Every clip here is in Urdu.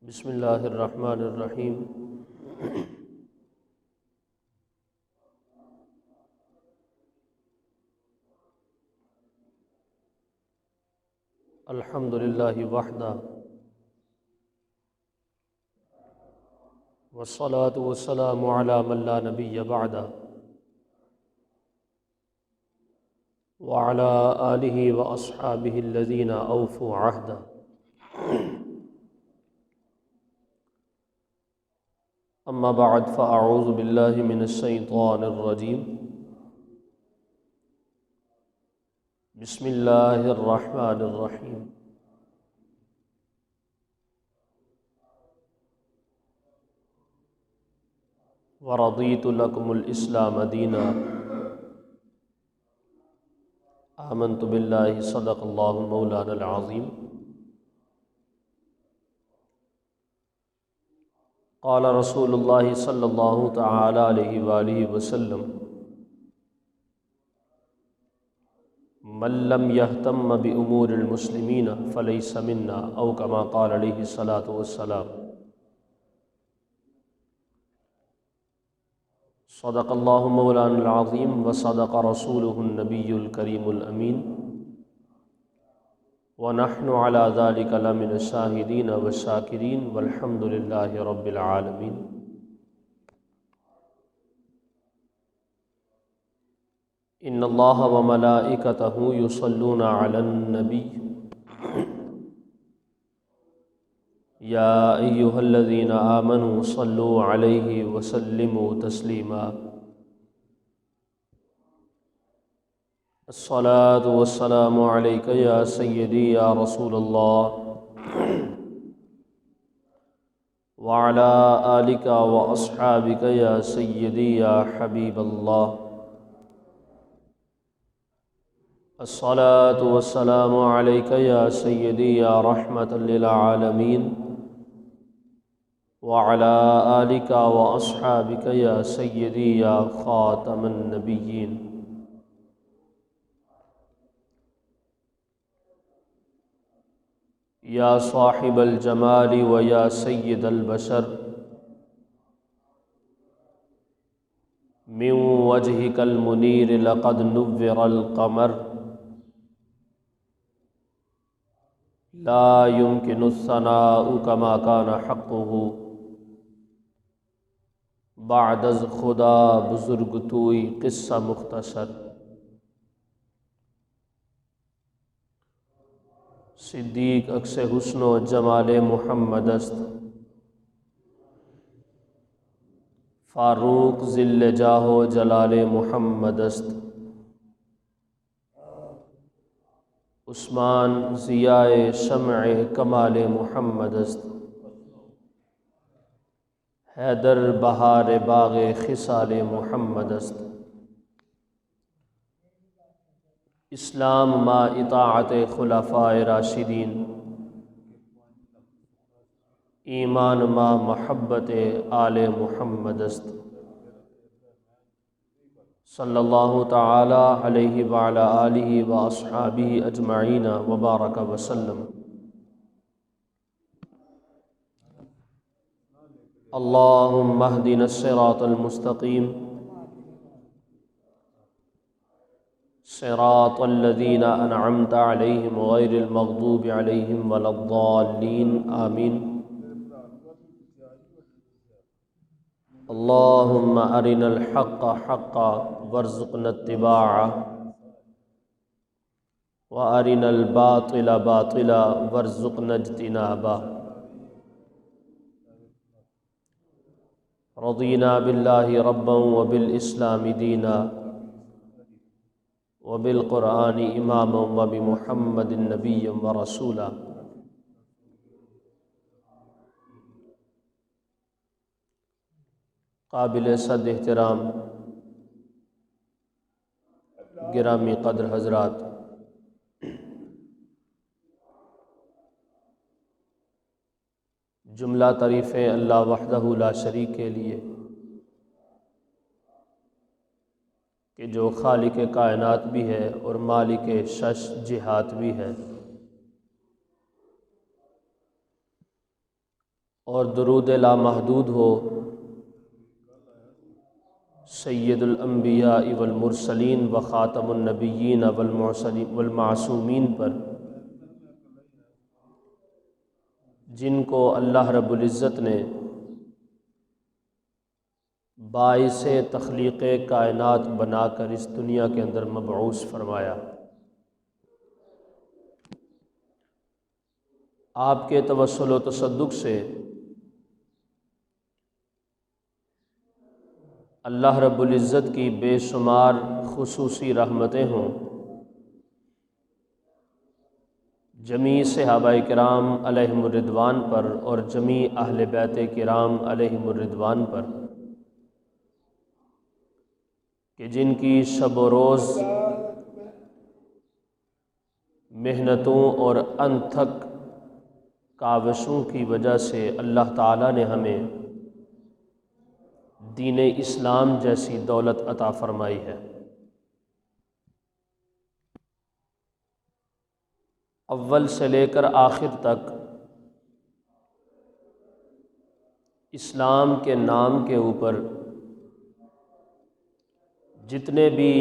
بسم اللہ الرحمن الرحیم۔ الحمد للہ وحدہ والصلاة والسلام علی من لا نبی بعدہ وعلی آلہ واصحابہ الذین اوفوا عہدہ۔ اما بعد فاعوذ باللہ من الشیطان الرجیم۔ بسم اللہ الرحمن الرحیم۔ ورضیت لکم الاسلام دینا۔ آمنت باللہ صدق اللہ مولانا العظیم۔ قال رسول اللہ صلی اللہ تعالی علیہ وآلہ وسلم: من لم يهتم بأمور المسلمین فلیس منا، او کما قال علیہ الصلاۃ والسلام۔ صدق اللہ مولانا العظیم وصدق رسولہ النبی الکریم الامین، ونحن علی ذلک لمن الشاہدین والشاکرین والحمد للہ رب العالمین۔ ان اللہ وملائکتہ یصلون علی النبی یا ایہا الذین آمنوا صلوا علیہ وسلموا تسلیما۔ الصلاة والسلام علیک یا سیدی یا رسول اللہ وعلی آلک واصحابک یا سیدی یا حبیب اللہ۔ الصلاة والسلام علیک یا سیدی یا رحمۃ للعالمین وعلی آلک واصحابک یا سیدی یا خاتم النبیین۔ یا صاحب الجمال و یا سید البشر، من وجہک المنیر لقد نور القمر، لا يمكن الثناء كما كان حقه، بعد از خدا بزرگ توئی قصہ مختصر۔ صدیق عکس حسن و جمال محمد است، فاروق ذل جاہ و جلال محمد است، عثمان ضیاء شمع کمال محمد است، حیدر بہار باغ خصال محمد است۔ اسلام ما اطاعت خلفاء راشدین، ایمان ما محبت آل محمد است۔ صلی اللہ تعالی علیہ وعلی آلہ واصحابہ اجمعین وبارک وسلم۔ اللہم اہدنا الصراط المستقیم، صراط الذین انعمت علیہم غیر المغضوب علیہم ولا الضالین، آمین۔ اللہم ارنا الحق حقا وارزقنا اتباعہ، وارنا الباطل باطلا وارزقنا اجتنابہ۔ رضینا باللہ ربا وبالاسلام دینا، وبالقرآن اماما وبمحمد نبی ورسولا۔ قابل صد احترام گرامی قدر حضرات، جملہ تعریفیں اللہ وحدہ لا شریک کے لیے کہ جو خالق کائنات بھی ہے اور مالک شش جہات بھی ہے۔ اور درود لامحدود ہو سید الانبیاء والمرسلین و خاتم النبیین والمعصومین پر، جن کو اللہ رب العزت نے باعث تخلیق کائنات بنا کر اس دنیا کے اندر مبعوث فرمایا۔ آپ کے توسل و تصدق سے اللہ رب العزت کی بے شمار خصوصی رحمتیں ہوں جمیع صحابہ کرام علیہم الرضوان پر اور جمیع اہل بیت کرام علیہم الرضوان پر، کہ جن کی شب و روز محنتوں اور انتھک کاوشوں کی وجہ سے اللہ تعالیٰ نے ہمیں دین اسلام جیسی دولت عطا فرمائی ہے۔ اول سے لے کر آخر تک اسلام کے نام کے اوپر جتنے بھی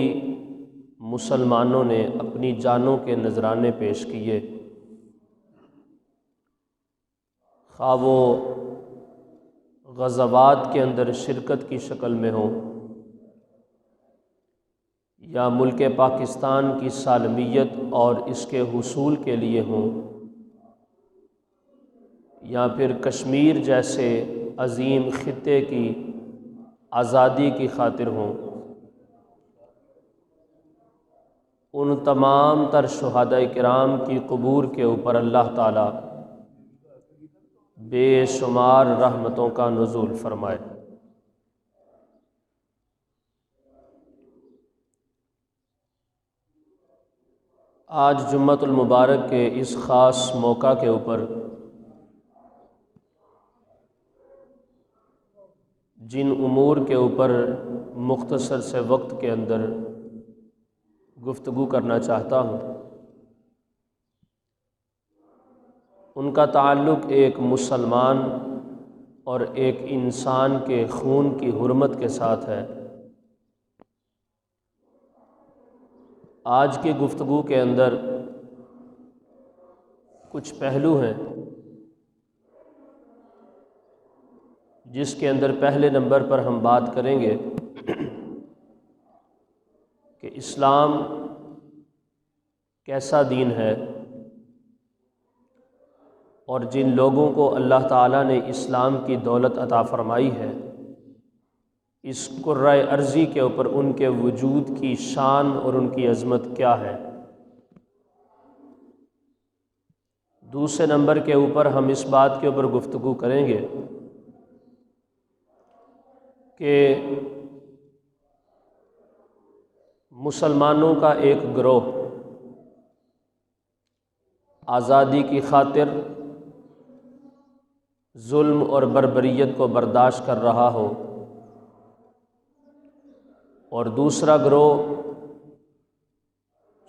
مسلمانوں نے اپنی جانوں کے نذرانے پیش کیے، خواہ وہ غزوات کے اندر شرکت کی شکل میں ہوں یا ملک پاکستان کی سالمیت اور اس کے حصول کے لیے ہوں، یا پھر کشمیر جیسے عظیم خطے کی آزادی کی خاطر ہوں، ان تمام تر شہداء کرام کی قبور کے اوپر اللہ تعالیٰ بے شمار رحمتوں کا نزول فرمائے۔ آج جمعۃ المبارک کے اس خاص موقع کے اوپر جن امور کے اوپر مختصر سے وقت کے اندر گفتگو کرنا چاہتا ہوں، ان کا تعلق ایک مسلمان اور ایک انسان کے خون کی حرمت کے ساتھ ہے۔ آج کی گفتگو کے اندر کچھ پہلو ہیں جس کے اندر پہلے نمبر پر ہم بات کریں گے کہ اسلام کیسا دین ہے، اور جن لوگوں کو اللہ تعالیٰ نے اسلام کی دولت عطا فرمائی ہے، اس کرۂ ارضی کے اوپر ان کے وجود کی شان اور ان کی عظمت کیا ہے۔ دوسرے نمبر کے اوپر ہم اس بات کے اوپر گفتگو کریں گے کہ مسلمانوں کا ایک گروہ آزادی کی خاطر ظلم اور بربریت کو برداشت کر رہا ہو، اور دوسرا گروہ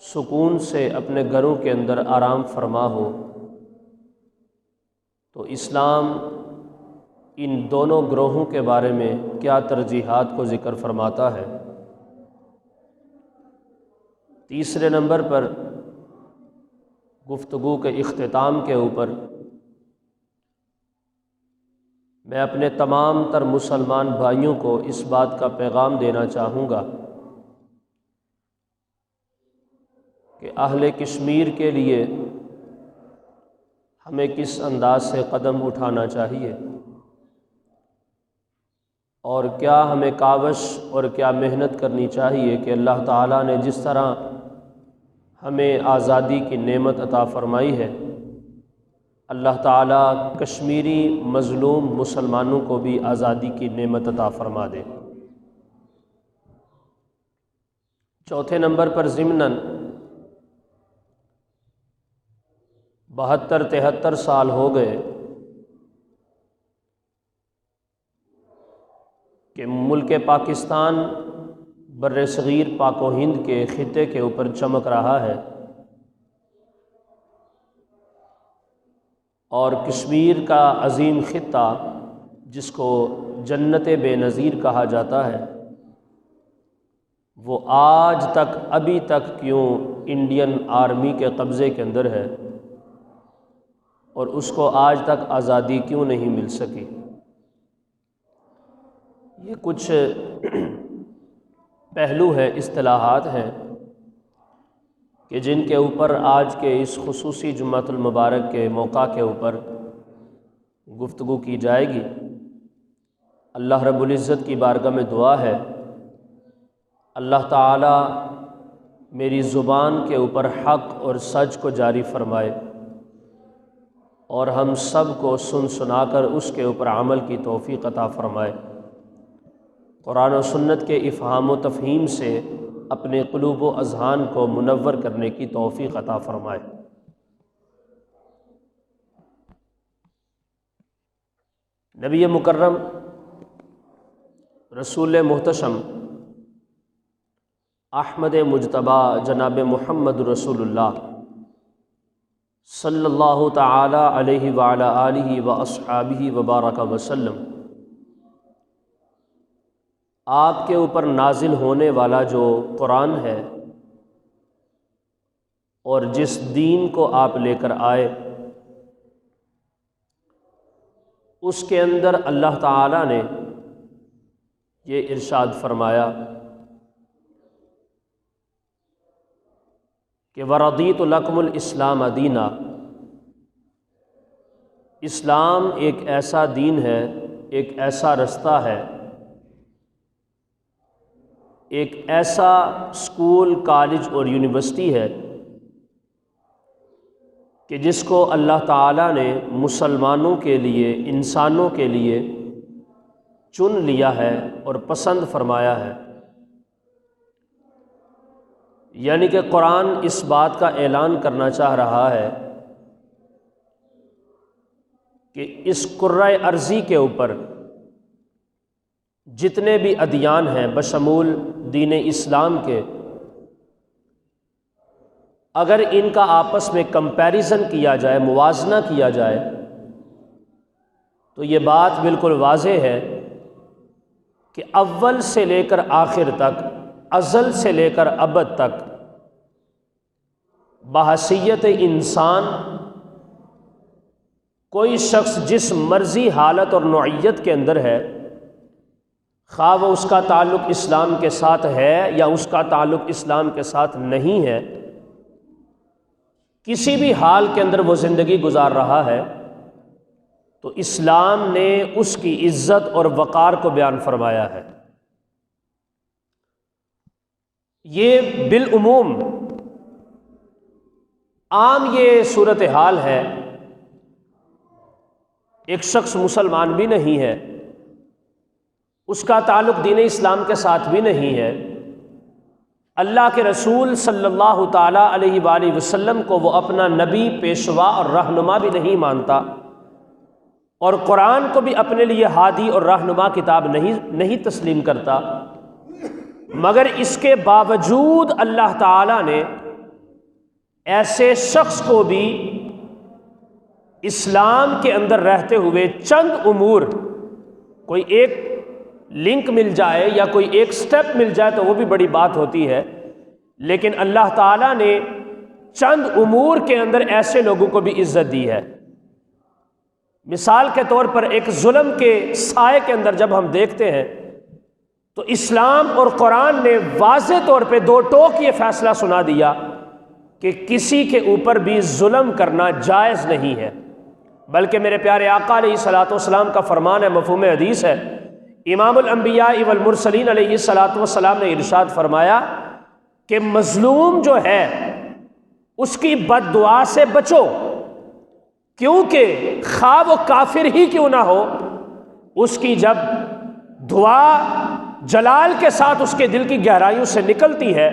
سکون سے اپنے گھروں کے اندر آرام فرما ہو، تو اسلام ان دونوں گروہوں کے بارے میں کیا ترجیحات کو ذکر فرماتا ہے۔ تیسرے نمبر پر گفتگو کے اختتام کے اوپر میں اپنے تمام تر مسلمان بھائیوں کو اس بات کا پیغام دینا چاہوں گا کہ اہل کشمیر کے لیے ہمیں کس انداز سے قدم اٹھانا چاہیے، اور کیا ہمیں کاوش اور کیا محنت کرنی چاہیے کہ اللہ تعالیٰ نے جس طرح ہمیں آزادی کی نعمت عطا فرمائی ہے، اللہ تعالیٰ کشمیری مظلوم مسلمانوں کو بھی آزادی کی نعمت عطا فرما دے۔ چوتھے نمبر پر ضمناً 72-73 سال ہو گئے کہ ملک پاکستان بر صغیر پاک و ہند کے خطے کے اوپر چمک رہا ہے، اور کشمیر کا عظیم خطہ جس کو جنت بے نظیر کہا جاتا ہے، وہ آج تک ابھی تک کیوں انڈین آرمی کے قبضے کے اندر ہے اور اس کو آج تک آزادی کیوں نہیں مل سکی؟ یہ کچھ پہلو ہیں، اصطلاحات ہیں کہ جن کے اوپر آج کے اس خصوصی جمعۃ المبارک کے موقع کے اوپر گفتگو کی جائے گی۔ اللہ رب العزت کی بارگاہ میں دعا ہے اللہ تعالیٰ میری زبان کے اوپر حق اور سچ کو جاری فرمائے اور ہم سب کو سن سنا کر اس کے اوپر عمل کی توفیق عطا فرمائے، قرآن و سنت کے افہام و تفہیم سے اپنے قلوب و اذہان کو منور کرنے کی توفیق عطا فرمائے۔ نبی مکرم رسول محتشم احمد مجتبی جناب محمد رسول اللہ صلی اللہ تعالی علیہ وعلی آلہ واصحابہ وبارک وسلم، آپ کے اوپر نازل ہونے والا جو قرآن ہے اور جس دین کو آپ لے کر آئے، اس کے اندر اللہ تعالیٰ نے یہ ارشاد فرمایا کہ وَرَضِيتُ لَكُمُ الْإِسْلَامَ دِينًا، اسلام ایک ایسا دین ہے، ایک ایسا رستہ ہے، ایک ایسا اسکول، کالج اور یونیورسٹی ہے کہ جس کو اللہ تعالیٰ نے مسلمانوں کے لیے، انسانوں کے لیے چن لیا ہے اور پسند فرمایا ہے۔ یعنی کہ قرآن اس بات کا اعلان کرنا چاہ رہا ہے کہ اس کرۂ ارضی کے اوپر جتنے بھی ادیان ہیں بشمول دین اسلام کے، اگر ان کا آپس میں کمپیریزن کیا جائے، موازنہ کیا جائے، تو یہ بات بالکل واضح ہے کہ اول سے لے کر آخر تک، ازل سے لے کر ابد تک، بحیثیت انسان کوئی شخص جس مرضی حالت اور نوعیت کے اندر ہے، خواہ وہ اس کا تعلق اسلام کے ساتھ ہے یا اس کا تعلق اسلام کے ساتھ نہیں ہے، کسی بھی حال کے اندر وہ زندگی گزار رہا ہے، تو اسلام نے اس کی عزت اور وقار کو بیان فرمایا ہے۔ یہ بالعموم عام یہ صورتحال ہے، ایک شخص مسلمان بھی نہیں ہے، اس کا تعلق دین اسلام کے ساتھ بھی نہیں ہے، اللہ کے رسول صلی اللہ تعالیٰ علیہ وآلہ وسلم کو وہ اپنا نبی، پیشوا اور رہنما بھی نہیں مانتا، اور قرآن کو بھی اپنے لیے ہادی اور رہنما کتاب نہیں تسلیم کرتا، مگر اس کے باوجود اللہ تعالیٰ نے ایسے شخص کو بھی اسلام کے اندر رہتے ہوئے چند امور، کوئی ایک لنک مل جائے یا کوئی ایک سٹیپ مل جائے تو وہ بھی بڑی بات ہوتی ہے، لیکن اللہ تعالیٰ نے چند امور کے اندر ایسے لوگوں کو بھی عزت دی ہے۔ مثال کے طور پر ایک ظلم کے سائے کے اندر جب ہم دیکھتے ہیں تو اسلام اور قرآن نے واضح طور پہ دو ٹوک یہ فیصلہ سنا دیا کہ کسی کے اوپر بھی ظلم کرنا جائز نہیں ہے، بلکہ میرے پیارے آقا علیہ الصلوۃ والسلام کا فرمان ہے، مفہوم حدیث ہے، امام الانبیاء والمرسلین علیہ الصلوۃ والسلام نے ارشاد فرمایا کہ مظلوم جو ہے اس کی بد دعا سے بچو، کیونکہ خواہ وہ کافر ہی کیوں نہ ہو، اس کی جب دعا جلال کے ساتھ اس کے دل کی گہرائیوں سے نکلتی ہے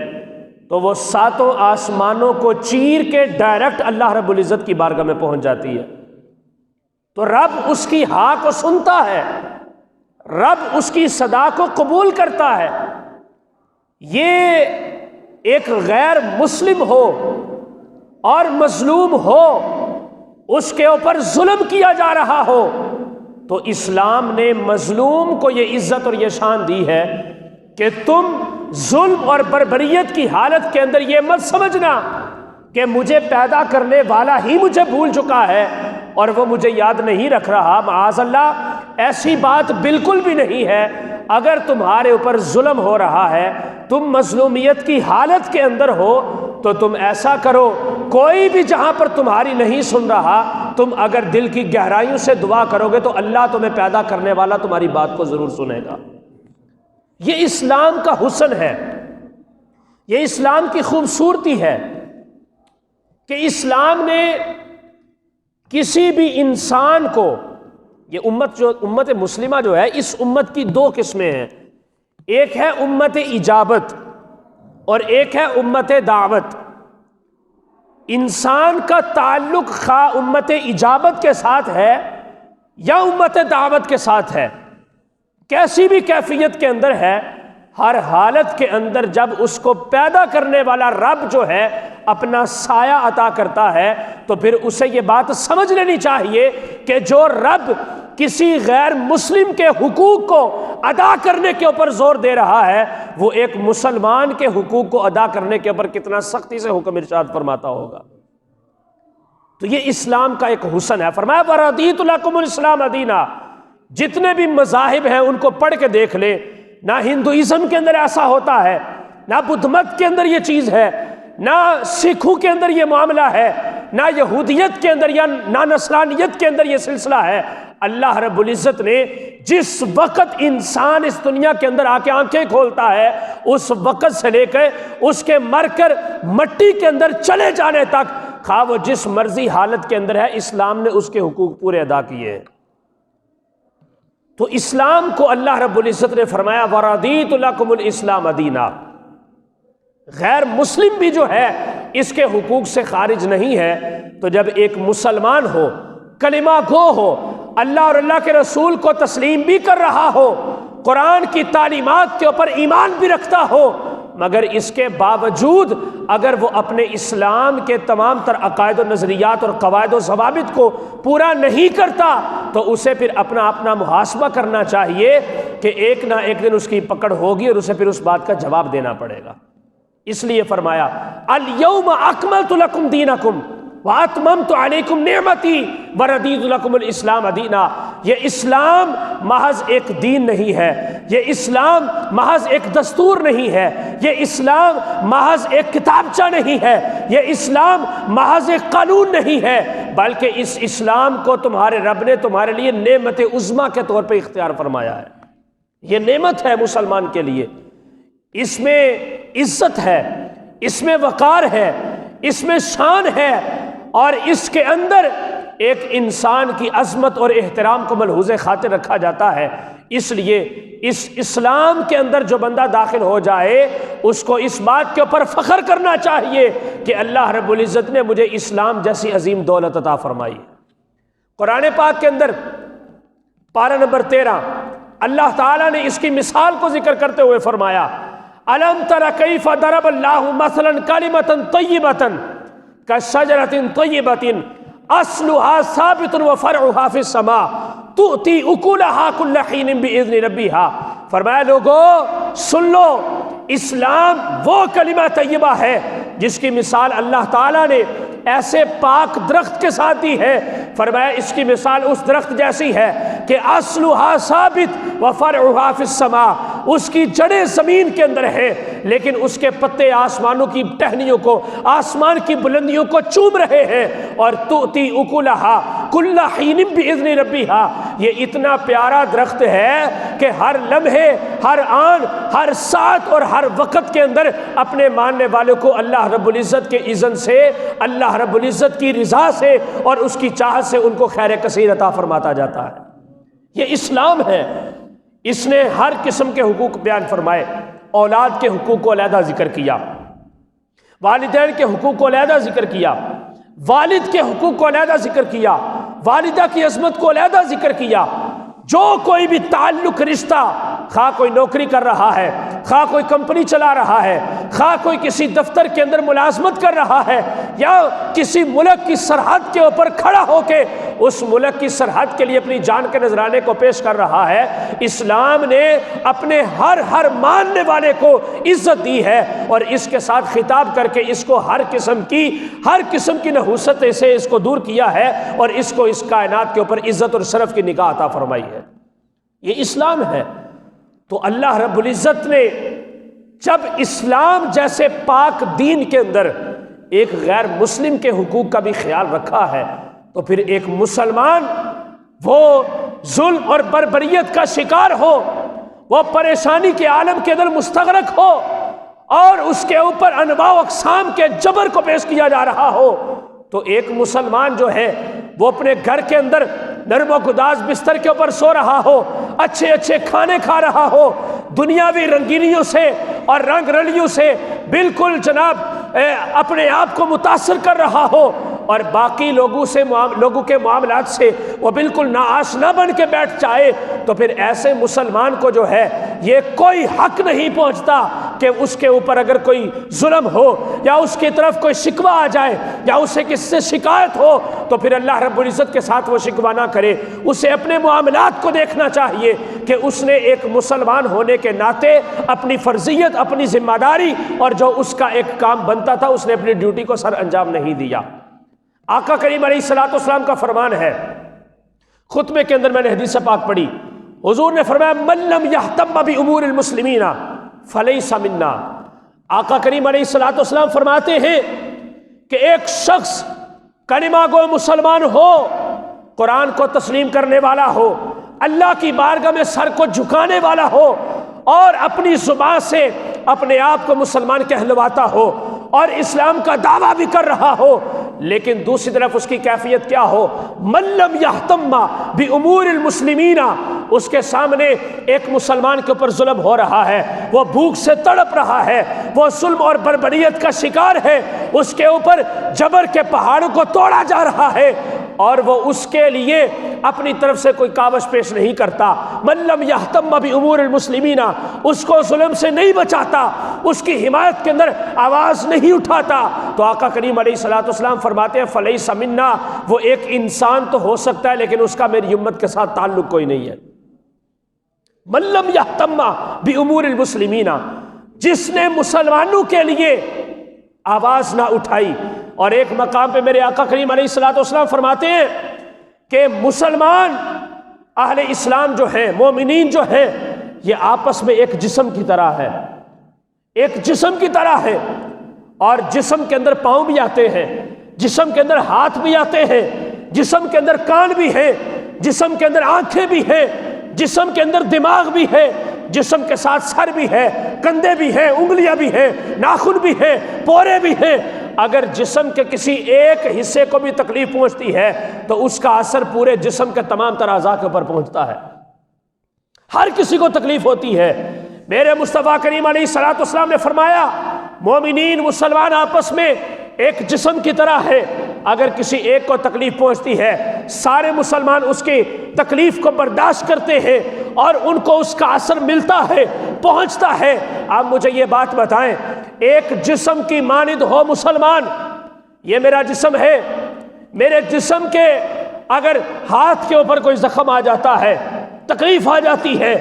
تو وہ ساتوں آسمانوں کو چیر کے ڈائریکٹ اللہ رب العزت کی بارگاہ میں پہنچ جاتی ہے، تو رب اس کی ہاں کو سنتا ہے، رب اس کی صدا کو قبول کرتا ہے۔ یہ ایک غیر مسلم ہو اور مظلوم ہو، اس کے اوپر ظلم کیا جا رہا ہو، تو اسلام نے مظلوم کو یہ عزت اور یہ شان دی ہے کہ تم ظلم اور بربریت کی حالت کے اندر یہ مت سمجھنا کہ مجھے پیدا کرنے والا ہی مجھے بھول چکا ہے اور وہ مجھے یاد نہیں رکھ رہا۔ معاذ اللہ، ایسی بات بالکل بھی نہیں ہے۔ اگر تمہارے اوپر ظلم ہو رہا ہے، تم مظلومیت کی حالت کے اندر ہو، تو تم ایسا کرو، کوئی بھی جہاں پر تمہاری نہیں سن رہا، تم اگر دل کی گہرائیوں سے دعا کرو گے تو اللہ تمہیں پیدا کرنے والا تمہاری بات کو ضرور سنے گا۔ یہ اسلام کا حسن ہے، یہ اسلام کی خوبصورتی ہے کہ اسلام نے کسی بھی انسان کو، یہ امت مسلمہ جو ہے، اس امت کی دو قسمیں ہیں، ایک ہے امت اجابت اور ایک ہے امت دعوت۔ انسان کا تعلق خواہ امت اجابت کے ساتھ ہے یا امت دعوت کے ساتھ ہے، کیسی بھی کیفیت کے اندر ہے، ہر حالت کے اندر جب اس کو پیدا کرنے والا رب جو ہے اپنا سایہ عطا کرتا ہے تو پھر اسے یہ بات سمجھ لینی چاہیے کہ جو رب کسی غیر مسلم کے حقوق کو ادا کرنے کے اوپر زور دے رہا ہے، وہ ایک مسلمان کے حقوق کو ادا کرنے کے اوپر کتنا سختی سے حکم ارشاد فرماتا ہوگا۔ تو یہ اسلام کا ایک حسن ہے۔ فرمایا وَرَضِيتُ لَكُمُ الْإِسْلَامَ دِينًا۔ جتنے بھی مذاہب ہیں ان کو پڑھ کے دیکھ لے، نہ ہندوازم کے اندر ایسا ہوتا ہے، نہ بدھ مت کے اندر یہ چیز ہے، نہ سکھوں کے اندر یہ معاملہ ہے، نہ یہودیت کے اندر یا نہ نصرانیت کے اندر یہ سلسلہ ہے۔ اللہ رب العزت نے جس وقت انسان اس دنیا کے اندر آ کے آنکھیں کھولتا ہے، اس وقت سے لے کے اس کے مر کر مٹی کے اندر چلے جانے تک، خواہ وہ جس مرضی حالت کے اندر ہے، اسلام نے اس کے حقوق پورے ادا کیے ہیں۔ تو اسلام کو اللہ رب العزت نے فرمایا وَرَضِيتُ لَكُمُ الْإِسْلَامَ دِينًا۔ غیر مسلم بھی جو ہے اس کے حقوق سے خارج نہیں ہے۔ تو جب ایک مسلمان ہو، کلمہ گو ہو، اللہ اور اللہ کے رسول کو تسلیم بھی کر رہا ہو، قرآن کی تعلیمات کے اوپر ایمان بھی رکھتا ہو، مگر اس کے باوجود اگر وہ اپنے اسلام کے تمام تر عقائد و نظریات اور قواعد و ضوابط کو پورا نہیں کرتا، تو اسے پھر اپنا محاسبہ کرنا چاہیے کہ ایک نہ ایک دن اس کی پکڑ ہوگی اور اسے پھر اس بات کا جواب دینا پڑے گا۔ اس لیے فرمایا الَّيَوْمَ أَكْمَلْتُ لَكُمْ دِينَكُمْ وَأَتْمَمْتُ عَلَيْكُمْ نِعْمَتِي وَرَضِيتُ لَكُمُ الْإِسْلَامَ دِينًا۔ یہ اسلام محض ایک دین نہیں ہے، یہ اسلام محض ایک دستور نہیں ہے، یہ اسلام محض ایک کتابچہ نہیں ہے، یہ اسلام محض ایک قانون نہیں ہے، بلکہ اس اسلام کو تمہارے رب نے تمہارے لیے نعمت عظمیٰ کے طور پہ اختیار فرمایا ہے۔ یہ نعمت ہے مسلمان کے لیے، اس میں عزت ہے، اس میں وقار ہے، اس میں شان ہے، اور اس کے اندر ایک انسان کی عظمت اور احترام کو ملحوظ خاطر رکھا جاتا ہے۔ اس لیے اس اسلام کے اندر جو بندہ داخل ہو جائے اس کو اس بات کے اوپر فخر کرنا چاہیے کہ اللہ رب العزت نے مجھے اسلام جیسی عظیم دولت عطا فرمائی۔ قرآن پاک کے اندر پارہ نمبر 13 اللہ تعالیٰ نے اس کی مثال کو ذکر کرتے ہوئے فرمایا أَلَمْ تَرَ كَيْفَ ضَرَبَ اللَّهُ مَثَلًا كَلِمَةً طَيِّبَةً كَشَجَرَةٍ طَيِّبَةٍ أَصْلُهَا ثَابِتٌ وَفَرْعُهَا فِي السَّمَاءِ تُؤْتِي أُكُلَهَا كُلَّ حِينٍ بِإِذْنِ رَبِّهَا۔ فرمایا لوگو سن لو، اسلام وہ کلمہ طیبہ ہے جس کی مثال اللہ تعالیٰ نے ایسے پاک درخت کے ساتھ دی ہے۔ فرمایا اس کی مثال اس درخت جیسی ہے کہ اصلها ثابت وفرعها فی السماء، اس کی جڑیں زمین کے اندر ہے لیکن اس کے پتے آسمانوں کی ٹہنیوں کو، آسمان کی بلندیوں کو چوم رہے ہیں۔ اور تؤتی اکلها کل حین باذن ربها، یہ اتنا پیارا درخت ہے کہ ہر لمحے، ہر آن، ہر ساعت اور ہر وقت کے اندر اپنے ماننے والوں کو اللہ رب العزت کے اذن سے، اللہ رب العزت کی رضا سے اور اس کی چاہت سے ان کو خیر کثیر عطا فرماتا جاتا ہے۔ یہ اسلام ہے۔ اس نے ہر قسم کے حقوق بیان فرمائے، اولاد کے حقوق کو علیحدہ ذکر کیا، والدین کے حقوق کو علیحدہ ذکر کیا، والد کے حقوق کو علیحدہ ذکر کیا، والدہ کی عظمت کو علیحدہ ذکر کیا۔ جو کوئی بھی تعلق، رشتہ، خواہ کوئی نوکری کر رہا ہے، خواہ کوئی کمپنی چلا رہا ہے، خواہ کوئی کسی دفتر کے اندر ملازمت کر رہا ہے، یا کسی ملک کی سرحد کے اوپر کھڑا ہو کے اس ملک کی سرحد کے لیے اپنی جان کے نذرانے کو پیش کر رہا ہے۔ اسلام نے اپنے ہر ماننے والے کو عزت دی ہے، اور اس کے ساتھ خطاب کر کے اس کو ہر قسم کی نحوست سے اس کو دور کیا ہے، اور اس کو اس کائنات کے اوپر عزت اور شرف کی نگاہ عطا فرمائی ہے۔ یہ اسلام ہے۔ تو اللہ رب العزت نے جب اسلام جیسے پاک دین کے اندر ایک غیر مسلم کے حقوق کا بھی خیال رکھا ہے، تو پھر ایک مسلمان وہ ظلم اور بربریت کا شکار ہو، وہ پریشانی کے عالم کے اندر مستغرق ہو، اور اس کے اوپر انواع و اقسام کے جبر کو پیش کیا جا رہا ہو، تو ایک مسلمان جو ہے وہ اپنے گھر کے اندر نرم و گداز بستر کے اوپر سو رہا ہو، اچھے کھانے کھا رہا ہو، دنیاوی رنگینیوں سے اور رنگ رلیوں سے بالکل جناب اپنے آپ کو متاثر کر رہا ہو، اور باقی لوگوں کے معاملات سے وہ بالکل ناآشنا بن کے بیٹھ جائے، تو پھر ایسے مسلمان کو جو ہے یہ کوئی حق نہیں پہنچتا کہ اس کے اوپر اگر کوئی ظلم ہو یا اس کی طرف کوئی شکوہ آ جائے یا اسے کس سے شکایت ہو، تو پھر اللہ رب العزت کے ساتھ وہ شکوہ نہ کرے۔ اسے اپنے معاملات کو دیکھنا چاہیے کہ اس نے ایک مسلمان ہونے کے ناطے اپنی فرضیت، اپنی ذمہ داری اور جو اس کا ایک کام بنتا تھا اس نے اپنی ڈیوٹی کو سر انجام نہیں دیا۔ آقا کریم علیہ الصلوۃ والسلام کا فرمان ہے، خطبے کے اندر میں نے حدیث پاک پڑھی، حضور نے فرمایا من لم یہتم بامور المسلمین فلیس منا۔ آقا کریم علیہ الصلوۃ والسلام فرماتے ہیں کہ ایک شخص کلمہ گو مسلمان ہو، قرآن کو تسلیم کرنے والا ہو، اللہ کی بارگاہ میں سر کو جھکانے والا ہو، اور اپنی زبان سے اپنے آپ کو مسلمان کہلواتا ہو اور اسلام کا دعویٰ بھی کر رہا ہو، لیکن دوسری طرف اس کی کیفیت کیا ہو، من لم یہتم بامور المسلمین، اس کے سامنے ایک مسلمان کے اوپر ظلم ہو رہا ہے، وہ بھوک سے تڑپ رہا ہے، وہ ظلم اور بربریت کا شکار ہے، اس کے اوپر جبر کے پہاڑوں کو توڑا جا رہا ہے، اور وہ اس کے لیے اپنی طرف سے کوئی کاوش پیش نہیں کرتا، من لم یہتم بامور المسلمین، اس کو ظلم سے نہیں بچاتا، اس کی حمایت کے اندر آواز نہیں اٹھاتا، تو آقا کریم علیہ الصلوۃ والسلام فرماتے ہیں فلیس منا، وہ ایک انسان تو ہو سکتا ہے لیکن اس کا میری امت کے ساتھ تعلق کوئی نہیں ہے۔ من لم یہتم بامور المسلمین، جس نے مسلمانوں کے لیے آواز نہ اٹھائی۔ اور ایک مقام پہ میرے آقا کریم علیہ الصلوۃ والسلام فرماتے ہیں کہ مسلمان اہل اسلام جو ہیں، مومنین جو ہیں، یہ آپس میں ایک جسم کی طرح ہے، ایک جسم کی طرح ہے، اور جسم کے اندر پاؤں بھی آتے ہیں، جسم کے اندر ہاتھ بھی آتے ہیں، جسم کے اندر کان بھی ہیں، جسم کے اندر آنکھیں بھی ہیں، جسم کے اندر دماغ بھی ہے، جسم کے ساتھ سر بھی ہے، کندھے بھی ہیں، انگلیاں بھی ہیں، ناخن بھی ہیں، پورے بھی ہیں۔ اگر جسم کے کسی ایک حصے کو بھی تکلیف پہنچتی ہے تو اس کا اثر پورے جسم کے تمام تر اعضاء کے اوپر پہنچتا ہے، ہر کسی کو تکلیف ہوتی ہے۔ میرے مصطفیٰ کریم علیہ الصلوۃ والسلام نے فرمایا مومنین مسلمان آپس میں ایک جسم کی طرح ہے، اگر کسی ایک کو تکلیف پہنچتی ہے سارے مسلمان اس کی تکلیف کو برداشت کرتے ہیں اور ان کو اس کا اثر ملتا ہے، پہنچتا ہے۔ آپ مجھے یہ بات بتائیں، ایک جسم کی مانند ہو مسلمان، یہ میرا جسم ہے، میرے جسم کے اگر ہاتھ کے اوپر کوئی زخم آ جاتا ہے، تکلیف آ جاتی ہے،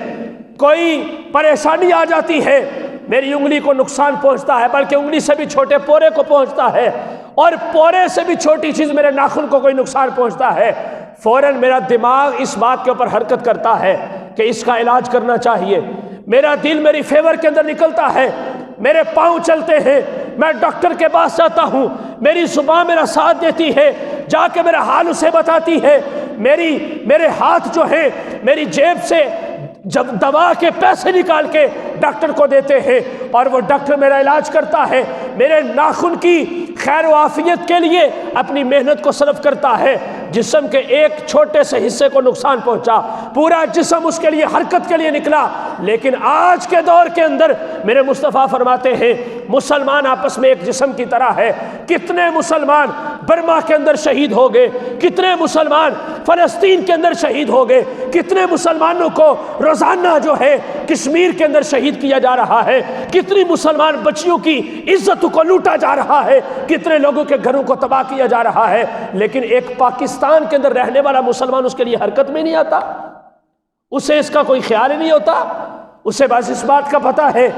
کوئی پریشانی آ جاتی ہے، میری انگلی کو نقصان پہنچتا ہے، بلکہ انگلی سے بھی چھوٹے پورے کو پہنچتا ہے، اور پورے سے بھی چھوٹی چیز میرے ناخن کو کوئی نقصان پہنچتا ہے، فوراً میرا دماغ اس بات کے اوپر حرکت کرتا ہے کہ اس کا علاج کرنا چاہیے، میرا دل میری فیور کے اندر نکلتا ہے، میرے پاؤں چلتے ہیں، میں ڈاکٹر کے پاس جاتا ہوں، میری زبان میرا ساتھ دیتی ہے، جا کے میرا حال اسے بتاتی ہے، میرے ہاتھ جو ہیں میری جیب سے جب دوا کے پیسے نکال کے ڈاکٹر کو دیتے ہیں اور وہ ڈاکٹر میرا علاج کرتا ہے، میرے ناخن کی خیر و عافیت کے لیے اپنی محنت کو صرف کرتا ہے، جسم کے ایک چھوٹے سے حصے کو نقصان پہنچا، پورا جسم اس کے لیے حرکت کے لیے نکلا۔ لیکن آج کے دور کے اندر میرے مصطفیٰ فرماتے ہیں مسلمان آپس میں ایک جسم کی طرح ہے۔ کتنے مسلمان برما کے اندر شہید ہو گئے، کتنے مسلمان فلسطین کے اندر شہید ہو گئے، کتنے مسلمانوں کو روزانہ جو ہے کشمیر کے اندر شہید کیا جا رہا ہے، کتنی مسلمان بچیوں کی عزت کو لوٹا جا رہا ہے، کتنے لوگوں کے گھروں کو تباہ کیا جا رہا ہے، لیکن ایک پاکستان کے اندر رہنے والا مسلمان اس کے لیے حرکت میں نہیں آتا، اسے اس کا کوئی خیال ہی نہیں ہوتا۔ اسے بس اس بات کا پتہ ہے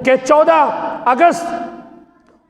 کہ 14 اگست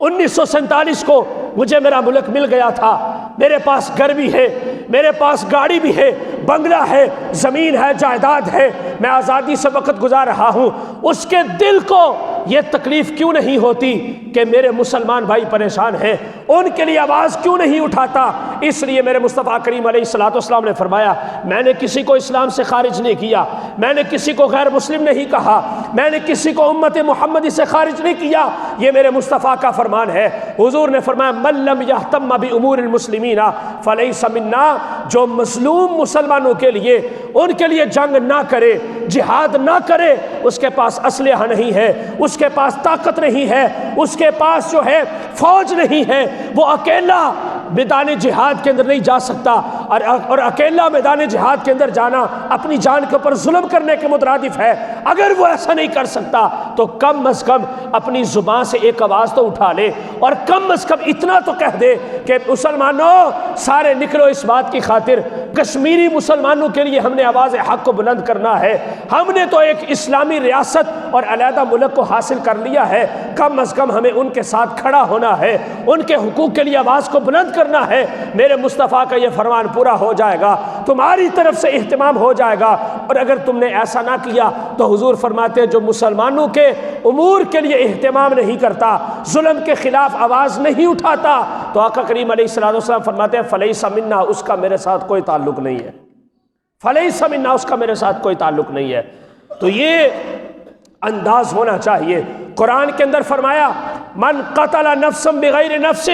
1947 کو مجھے میرا ملک مل گیا تھا، میرے پاس گھر بھی ہے، میرے پاس گاڑی بھی ہے، بنگلہ ہے، زمین ہے، جائیداد ہے، میں آزادی سے وقت گزار رہا ہوں۔ اس کے دل کو یہ تکلیف کیوں نہیں ہوتی کہ میرے مسلمان بھائی پریشان ہیں، ان کے لیے آواز کیوں نہیں اٹھاتا؟ اس لیے میرے مصطفیٰ کریم علیہ الصلوۃ والسلام نے فرمایا، میں نے کسی کو اسلام سے خارج نہیں کیا، میں نے کسی کو غیر مسلم نہیں کہا، میں نے کسی کو امت محمدی سے خارج نہیں کیا، یہ میرے مصطفیٰ کا فرمان ہے۔ حضور نے فرمایا، من لم یہتم بامور المسلمین فلیس منا، جو مظلوم مسلمانوں کے لیے ان کے لیے جنگ نہ کرے، جہاد نہ کرے، اس کے پاس اسلحہ نہیں ہے، اس کے پاس طاقت نہیں ہے، اس کے پاس جو ہے فوج نہیں ہے، وہ اکیلا میدان جہاد کے اندر نہیں جا سکتا، اور اکیلا میدان جہاد کے اندر جانا اپنی جان کے اوپر ظلم کرنے کے مترادف ہے۔ اگر وہ ایسا نہیں کر سکتا تو کم از کم اپنی زبان سے ایک آواز تو اٹھا لے، اور کم از کم اتنا تو کہہ دے کہ مسلمانوں سارے نکلو اس بات کی خاطر، کشمیری مسلمانوں کے لیے ہم نے آواز حق کو بلند کرنا ہے، ہم نے تو ایک اسلامی ریاست اور علیحدہ ملک کو حاصل کر لیا ہے، کم از کم ہمیں ان کے ساتھ کھڑا ہونا ہے، ان کے حقوق کے لیے آواز کو بلند کرنا ہے۔ میرے مصطفیٰ کا یہ فرمان پورا ہو جائے گا، تمہاری طرف سے اہتمام ہو جائے گا، اور اگر تم نے ایسا نہ کیا تو حضور فرماتے ہیں جو مسلمانوں کے امور کے لیے اہتمام نہیں کرتا، ظلم کے خلاف آواز نہیں اٹھاتا، تو آقا کریم علیہ الصلوۃ والسلام فرماتے ہیں فلیس منا، اس کا میرے ساتھ کوئی تعلق نہیں ہے، فلیس منا، اس کا میرے ساتھ کوئی تعلق نہیں ہے۔ تو یہ انداز ہونا چاہیے۔ قرآن کے اندر فرمایا، من قتل نفسا بغیر نفس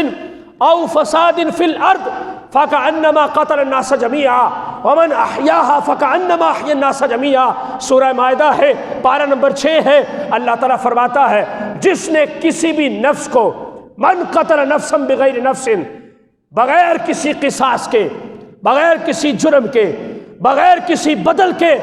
او فساد فی الارض فکأنما قتل الناس جميعا ومن احیاها فکأنما احیا الناس جميعا، سورہ مائدہ ہے، پارہ نمبر 6 ہے۔ اللہ تعالیٰ فرماتا ہے، جس نے کسی بھی نفس کو، من قتل نفسا بغیر نفس، بغیر کسی قصاص کے، بغیر کسی جرم کے، بغیر کسی بدل کے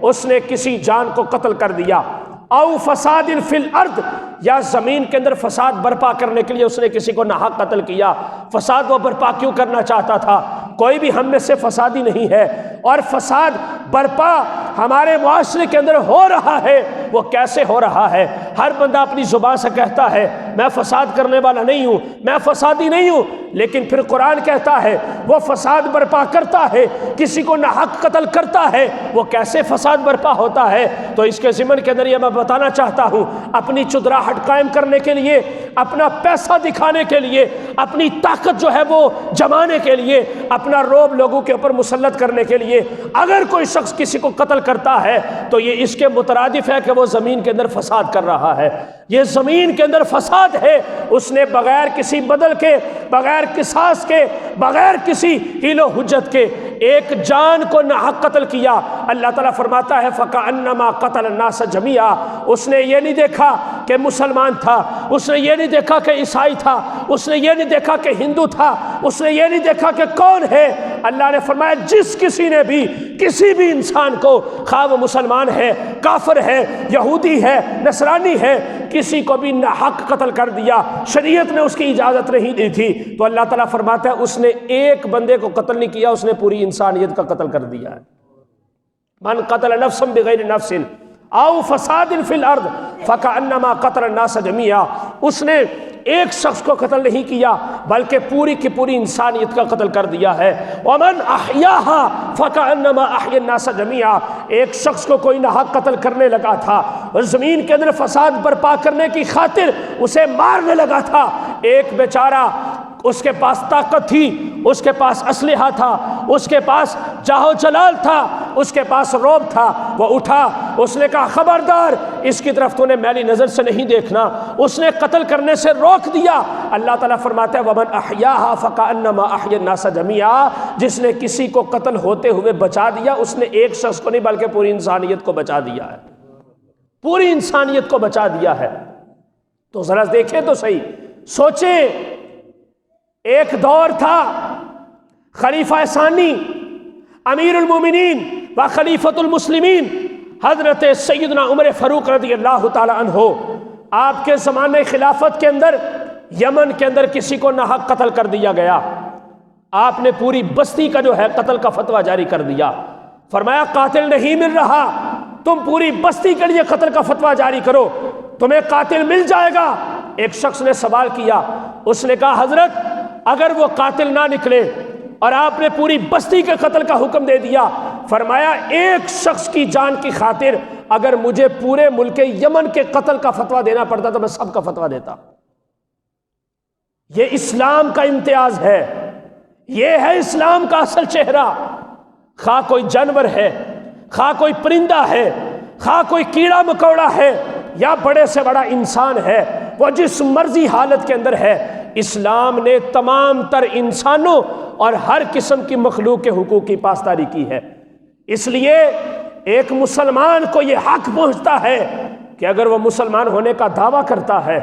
اس نے کسی جان کو قتل کر دیا، او فساد فی الارض، یا زمین کے اندر فساد برپا کرنے کے لیے اس نے کسی کو ناحق قتل کیا۔ فساد وہ برپا کیوں کرنا چاہتا تھا؟ کوئی بھی ہم میں سے فسادی نہیں ہے، اور فساد برپا ہمارے معاشرے کے اندر ہو رہا ہے۔ وہ کیسے ہو رہا ہے؟ ہر بندہ اپنی زبان سے کہتا ہے میں فساد کرنے والا نہیں ہوں، میں فسادی نہیں ہوں، لیکن پھر قرآن کہتا ہے وہ فساد برپا کرتا ہے، کسی کو ناحق قتل کرتا ہے، وہ کیسے فساد برپا ہوتا ہے؟ تو اس کے ضمن کے اندر یہ میں بتانا چاہتا ہوں، اپنی چدراہٹ قائم کرنے کے لیے، اپنا پیسہ دکھانے کے لیے، اپنی طاقت جو ہے وہ جمانے کے لیے، اپنا روب لوگوں کے اوپر مسلط کرنے کے لیے اگر کوئی شخص کسی کو قتل کرتا ہے تو یہ اس کے مترادف ہے کہ وہ زمین کے اندر فساد کر رہا ہے، یہ زمین کے اندر فساد ہے۔ اس نے بغیر کسی بدل کے، بغیر قصاص کے، بغیر کسی حیل و حجت کے ایک جان کو ناحق قتل کیا۔ اللہ تعالیٰ فرماتا ہے فَكَأَنَّمَا قَتَلَ النَّاسَ جَمِيعًا، اس نے یہ نہیں دیکھا کہ مسلمان تھا، اس نے یہ نہیں دیکھا کہ عیسائی تھا، اس نے یہ نہیں دیکھا کہ ہندو تھا، اس نے یہ نہیں دیکھا کہ کون ہے۔ اللہ نے فرمایا جس کسی نے بھی کسی بھی انسان کو، خواہ وہ مسلمان ہے، کافر ہے، یہودی ہے، نصرانی ہے، کسی کو بھی ناحق قتل کر دیا، شریعت نے اس کی اجازت نہیں دی تھی، تو اللہ تعالیٰ فرماتا ہے اس نے ایک بندے کو قتل نہیں کیا، اس نے پوری انسانیت کا قتل کر دیا ہے۔ من قتل نفسا بغیر نفس او فساد فی الارض فکأنما قتل الناس جميعا، اس نے ایک شخص کو قتل نہیں کیا بلکہ پوری کی پوری انسانیت کا قتل کر دیا ہے۔ ومن احیاها فکأنما احیا الناس جميعا، ایک شخص کو کوئی ناحق قتل کرنے لگا تھا اور زمین کے اندر فساد برپا کرنے کی خاطر اسے مارنے لگا تھا، ایک بیچارہ اس کے پاس طاقت تھی، اس کے پاس اسلحہ تھا، اس کے پاس جاہ و جلال تھا، اس کے پاس روب تھا، وہ اٹھا، اس نے کہا خبردار اس کی طرف تو نے میلی نظر سے نہیں دیکھنا، اس نے قتل کرنے سے روک دیا۔ اللہ تعالیٰ فرماتا ہے وَمَنْ أَحْيَاهَا فَكَأَنَّمَا أَحْيَا النَّاسَ جَمِيعًا، جس نے کسی کو قتل ہوتے ہوئے بچا دیا، اس نے ایک شخص کو نہیں بلکہ پوری انسانیت کو بچا دیا ہے، پوری انسانیت کو بچا دیا ہے۔ تو ذرا دیکھیں تو صحیح، سوچیں، ایک دور تھا خلیفہ ثانی، امیر المومنین و خلیفۃ المسلمین حضرت سیدنا عمر فاروق رضی اللہ تعالی عنہ، آپ کے زمانے خلافت کے اندر یمن کے اندر کسی کو ناحق قتل کر دیا گیا، آپ نے پوری بستی کا جو ہے قتل کا فتویٰ جاری کر دیا، فرمایا قاتل نہیں مل رہا، تم پوری بستی کے لیے قتل کا فتویٰ جاری کرو، تمہیں قاتل مل جائے گا۔ ایک شخص نے سوال کیا، اس نے کہا حضرت اگر وہ قاتل نہ نکلے اور آپ نے پوری بستی کے قتل کا حکم دے دیا، فرمایا ایک شخص کی جان کی خاطر اگر مجھے پورے ملک یمن کے قتل کا فتویٰ دینا پڑتا تو میں سب کا فتویٰ دیتا۔ یہ اسلام کا امتیاز ہے، یہ ہے اسلام کا اصل چہرہ۔ خواہ کوئی جانور ہے، خواہ کوئی پرندہ ہے، خواہ کوئی کیڑا مکوڑا ہے یا بڑے سے بڑا انسان ہے، وہ جس مرضی حالت کے اندر ہے، اسلام نے تمام تر انسانوں اور ہر قسم کی مخلوق کے حقوق کی پاسداری کی ہے۔ اس لیے ایک مسلمان کو یہ حق پہنچتا ہے کہ اگر وہ مسلمان ہونے کا دعویٰ کرتا ہے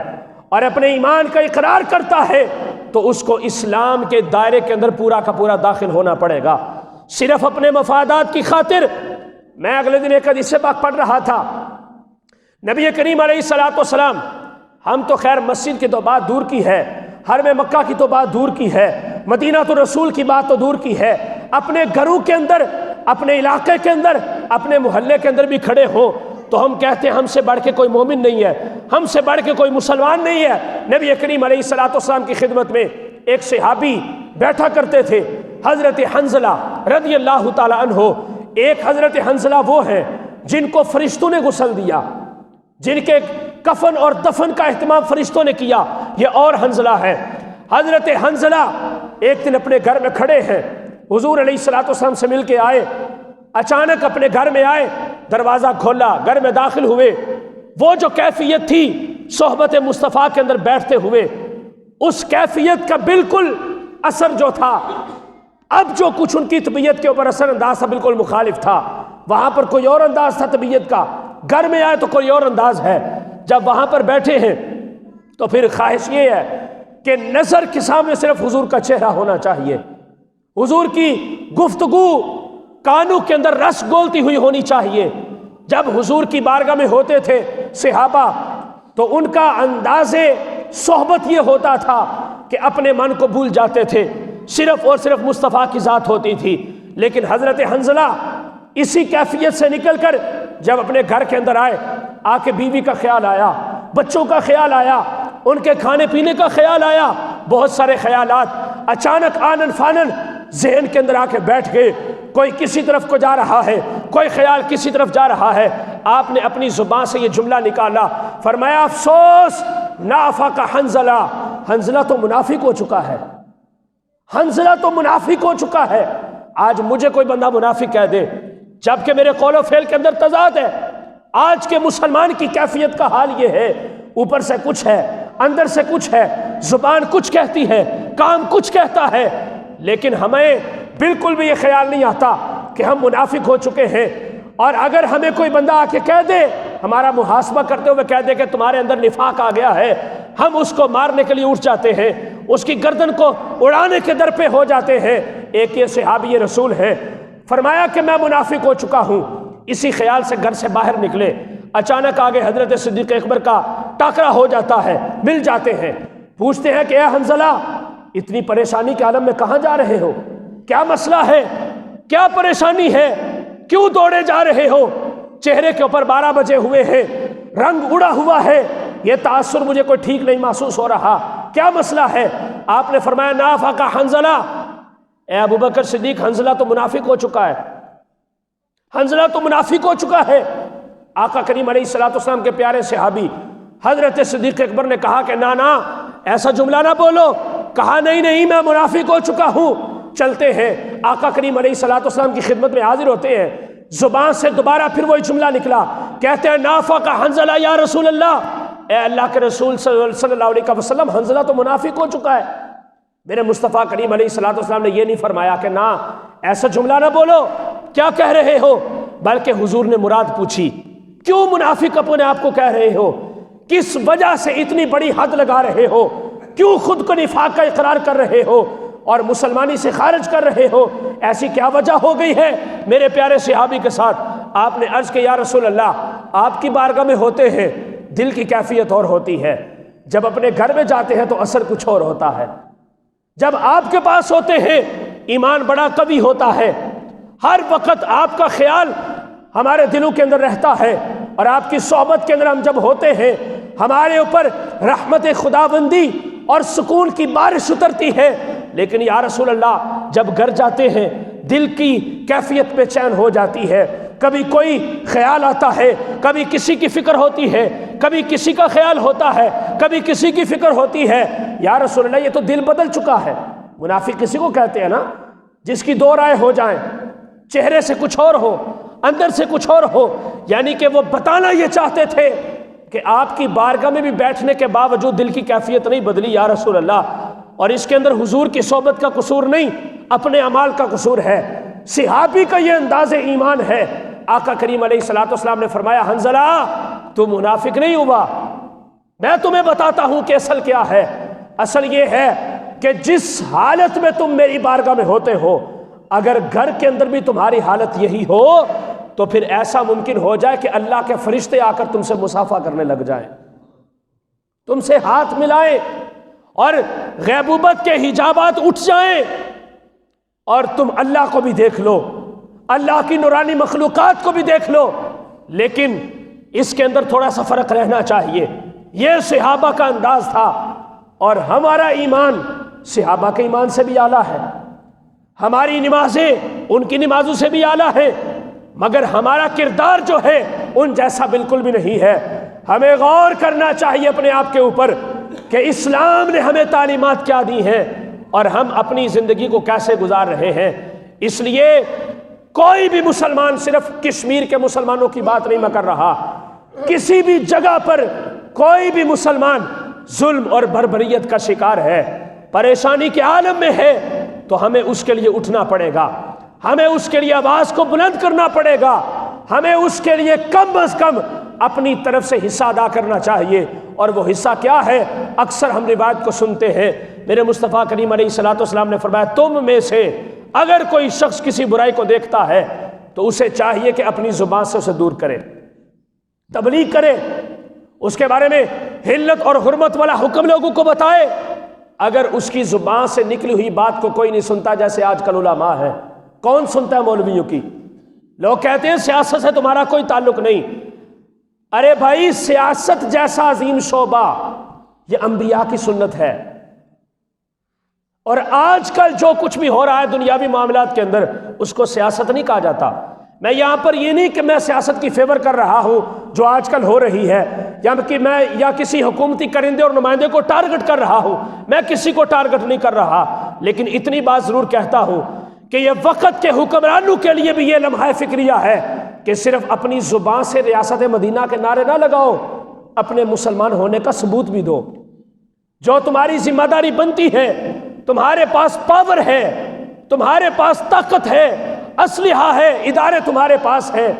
اور اپنے ایمان کا اقرار کرتا ہے تو اس کو اسلام کے دائرے کے اندر پورا کا پورا داخل ہونا پڑے گا۔ صرف اپنے مفادات کی خاطر، میں اگلے دن ایک حدیث پاک پڑھ رہا تھا، نبی کریم علیہ الصلوۃ والسلام، ہم تو خیر مسجد کی تو بات دور کی ہے، حرم مکہ کی تو بات دور کی ہے، مدینہ تو رسول کی بات تو دور کی ہے، اپنے گھروں کے اندر، اپنے علاقے کے اندر، اپنے محلے کے اندر بھی کھڑے ہوں تو ہم کہتے ہیں ہم سے بڑھ کے کوئی مومن نہیں ہے، ہم سے بڑھ کے کوئی مسلمان نہیں ہے۔ نبی کریم علیہ الصلوۃ والسلام کی خدمت میں ایک صحابی بیٹھا کرتے تھے، حضرت حنظلہ رضی اللہ تعالی عنہ۔ ایک حضرت حنظلہ وہ ہیں جن کو فرشتوں نے غسل دیا، جن کے کفن اور دفن کا اہتمام فرشتوں نے کیا، یہ اور حنظلہ ہے۔ حضرت حنظلہ ایک دن اپنے گھر میں کھڑے ہیں، حضور علیہ الصلوۃ والسلام سے مل کے آئے، اچانک اپنے گھر میں آئے، دروازہ کھولا، گھر میں داخل ہوئے، وہ جو کیفیت تھی صحبت مصطفیٰ کے اندر بیٹھتے ہوئے، اس کیفیت کا بالکل اثر جو تھا، اب جو کچھ ان کی طبیعت کے اوپر اثر انداز تھا بالکل مخالف تھا۔ وہاں پر کوئی اور انداز تھا طبیعت کا، گھر میں آئے تو کوئی اور انداز ہے۔ جب وہاں پر بیٹھے ہیں تو پھر خواہش یہ ہے کہ نظر کے سامنے صرف حضور کا چہرہ ہونا چاہیے، حضور کی گفتگو کانوں کے اندر رس گولتی ہوئی ہونی چاہیے۔ جب حضور کی بارگاہ میں ہوتے تھے صحابہ تو ان کا انداز صحبت یہ ہوتا تھا کہ اپنے من کو بھول جاتے تھے، صرف اور صرف مصطفیٰ کی ذات ہوتی تھی۔ لیکن حضرت حنظلہ اسی کیفیت سے نکل کر جب اپنے گھر کے اندر آئے، آ کے بیوی کا خیال آیا، بچوں کا خیال آیا، ان کے کھانے پینے کا خیال آیا، بہت سارے خیالات اچانک آنن فانن ذہن کے اندر آ کے بیٹھ گئے۔ کوئی کسی طرف کو جا رہا ہے، کوئی خیال کسی طرف جا رہا ہے۔ آپ نے اپنی زبان سے یہ جملہ نکالا، فرمایا افسوس نافق حنظلہ، حنظلہ تو منافق ہو چکا ہے، حنظلہ تو منافق ہو چکا ہے۔ آج مجھے کوئی بندہ منافق کہہ دے جبکہ میرے قول و فعل کے اندر تضاد ہے۔ آج کے مسلمان کی کیفیت کا حال یہ ہے، اوپر سے کچھ ہے، اندر سے کچھ ہے، زبان کچھ کہتی ہے، کام کچھ کہتا ہے، لیکن ہمیں بالکل بھی یہ خیال نہیں آتا کہ ہم منافق ہو چکے ہیں۔ اور اگر ہمیں کوئی بندہ آ کے کہہ دے، ہمارا محاسبہ کرتے ہوئے کہہ دے کہ تمہارے اندر نفاق آ گیا ہے، ہم اس کو مارنے کے لیے اٹھ جاتے ہیں، اس کی گردن کو اڑانے کے در پہ ہو جاتے ہیں۔ ایک یہ صحابی رسول ہے، فرمایا کہ میں منافق ہو چکا ہوں، اسی خیال سے گھر سے باہر نکلے، اچانک آگے حضرت صدیق اکبر کا ٹاکرا ہو جاتا ہے، مل جاتے ہیں، پوچھتے ہیں کہ اے حنظلہ اتنی پریشانی کے عالم میں کہاں جا رہے ہو؟ کیا مسئلہ ہے؟ کیا پریشانی ہے؟ کیوں دوڑے جا رہے ہو؟ چہرے کے اوپر 12 بجے ہوئے ہیں، رنگ اڑا ہوا ہے، یہ تاثر مجھے کوئی ٹھیک نہیں محسوس ہو رہا، کیا مسئلہ ہے؟ آپ نے فرمایا نافق حنظلہ، اے ابو بکر صدیق حنظلہ تو منافق ہو چکا ہے، حنظلہ تو منافق ہو چکا ہے۔ آقا کریم علیہ الصلوۃ والسلام کے پیارے صحابی حضرت صدیق اکبر نے کہا کہ نا ایسا جملہ نہ بولو۔ کہا نہیں میں منافق ہو چکا ہوں۔ چلتے ہیں، آقا کریم علیہ الصلوۃ والسلام کی خدمت میں حاضر ہوتے ہیں، زبان سے دوبارہ پھر وہی جملہ نکلا، کہتے ہیں نافق حنظلہ یا رسول اللہ، اے اللہ کے رسول صلی اللہ علیہ وسلم حنظلہ تو منافق ہو چکا ہے۔ میرے مصطفیٰ کریم علیہ الصلوۃ والسلام نے یہ نہیں فرمایا کہ نا ایسا جملہ نہ بولو، کیا کہہ رہے ہو، بلکہ حضور نے مراد پوچھی، کیوں منافق اپنے آپ کو کہہ رہے ہو؟ کس وجہ سے اتنی بڑی حد لگا رہے ہو؟ کیوں خود کو نفاق کا اقرار کر رہے ہو اور مسلمانی سے خارج کر رہے ہو؟ ایسی کیا وجہ ہو گئی ہے؟ میرے پیارے صحابی کے ساتھ آپ نے عرض کیا یا رسول اللہ آپ کی بارگاہ میں ہوتے ہیں دل کی کیفیت اور ہوتی ہے، جب اپنے گھر میں جاتے ہیں تو اثر کچھ اور ہوتا ہے، جب آپ کے پاس ہوتے ہیں ایمان بڑا قوی ہوتا ہے، ہر وقت آپ کا خیال ہمارے دلوں کے اندر رہتا ہے، اور آپ کی صحبت کے اندر ہم جب ہوتے ہیں ہمارے اوپر رحمت خداوندی اور سکون کی بارش اترتی ہے۔ لیکن یا رسول اللہ جب گھر جاتے ہیں دل کی کیفیت بے چین ہو جاتی ہے، کبھی کوئی خیال آتا ہے، کبھی کسی کی فکر ہوتی ہے، کبھی کسی کا خیال ہوتا ہے، کبھی کسی کی فکر ہوتی ہے۔ یا رسول اللہ یہ تو دل بدل چکا ہے۔ منافق کسی کو کہتے ہیں نا جس کی دو رائے ہو جائیں، چہرے سے کچھ اور ہو اندر سے کچھ اور ہو، یعنی کہ وہ بتانا یہ چاہتے تھے کہ آپ کی بارگاہ میں بھی بیٹھنے کے باوجود دل کی کیفیت نہیں بدلی یا رسول اللہ، اور اس کے اندر حضور کی صحبت کا قصور نہیں، اپنے اعمال کا قصور ہے۔ صحابی کا یہ انداز ایمان ہے۔ آقا کریم علیہ الصلوۃ والسلام نے فرمایا حنظلہ تو منافق نہیں ہوا، میں تمہیں بتاتا ہوں کہ اصل کیا ہے۔ اصل یہ ہے کہ جس حالت میں تم میری بارگاہ میں ہوتے ہو، اگر گھر کے اندر بھی تمہاری حالت یہی ہو تو پھر ایسا ممکن ہو جائے کہ اللہ کے فرشتے آ کر تم سے مصافحہ کرنے لگ جائیں، تم سے ہاتھ ملائیں، اور غیبوبت کے حجابات اٹھ جائیں، اور تم اللہ کو بھی دیکھ لو، اللہ کی نورانی مخلوقات کو بھی دیکھ لو۔ لیکن اس کے اندر تھوڑا سا فرق رہنا چاہیے۔ یہ صحابہ کا انداز تھا، اور ہمارا ایمان صحابہ کے ایمان سے بھی اعلیٰ ہے، ہماری نمازیں ان کی نمازوں سے بھی اعلیٰ ہیں، مگر ہمارا کردار جو ہے ان جیسا بالکل بھی نہیں ہے۔ ہمیں غور کرنا چاہیے اپنے آپ کے اوپر کہ اسلام نے ہمیں تعلیمات کیا دی ہیں اور ہم اپنی زندگی کو کیسے گزار رہے ہیں۔ اس لیے کوئی بھی مسلمان، صرف کشمیر کے مسلمانوں کی بات نہیں میں کر رہا، کسی بھی جگہ پر کوئی بھی مسلمان ظلم اور بربریت کا شکار ہے، پریشانی کے عالم میں ہے، تو ہمیں اس کے لیے اٹھنا پڑے گا، ہمیں اس کے لیے آواز کو بلند کرنا پڑے گا، ہمیں اس کے لیے کم از کم اپنی طرف سے حصہ ادا کرنا چاہیے۔ اور وہ حصہ کیا ہے؟ اکثر ہم روایت کو سنتے ہیں، میرے مصطفیٰ کریم علیہ الصلوۃ والسلام نے فرمایا تم میں سے اگر کوئی شخص کسی برائی کو دیکھتا ہے تو اسے چاہیے کہ اپنی زبان سے اسے دور کرے، تبلیغ کرے، اس کے بارے میں حلت اور حرمت والا حکم لوگوں کو بتائے۔ اگر اس کی زبان سے نکلی ہوئی بات کو کوئی نہیں سنتا، جیسے آج کل علماء ہے، کون سنتا ہے مولویوں کی؟ لوگ کہتے ہیں سیاست سے تمہارا کوئی تعلق نہیں۔ ارے بھائی سیاست جیسا عظیم شعبہ یہ انبیاء کی سنت ہے، اور آج کل جو کچھ بھی ہو رہا ہے دنیاوی معاملات کے اندر اس کو سیاست نہیں کہا جاتا۔ میں یہاں پر یہ نہیں کہ میں سیاست کی فیور کر رہا ہوں جو آج کل ہو رہی ہے، یا کہ میں یا کسی حکومتی کرندے اور نمائندے کو ٹارگٹ کر رہا ہوں، میں کسی کو ٹارگٹ نہیں کر رہا، لیکن اتنی بات ضرور کہتا ہوں کہ یہ وقت کے حکمرانوں کے لیے بھی یہ لمحہ فکریہ ہے کہ صرف اپنی زبان سے ریاست مدینہ کے نعرے نہ لگاؤ، اپنے مسلمان ہونے کا ثبوت بھی دو۔ جو تمہاری ذمہ داری بنتی ہے، تمہارے پاس پاور ہے، تمہارے پاس طاقت ہے، اسلحہ ہے، ادارے تمہارے پاس ہیں،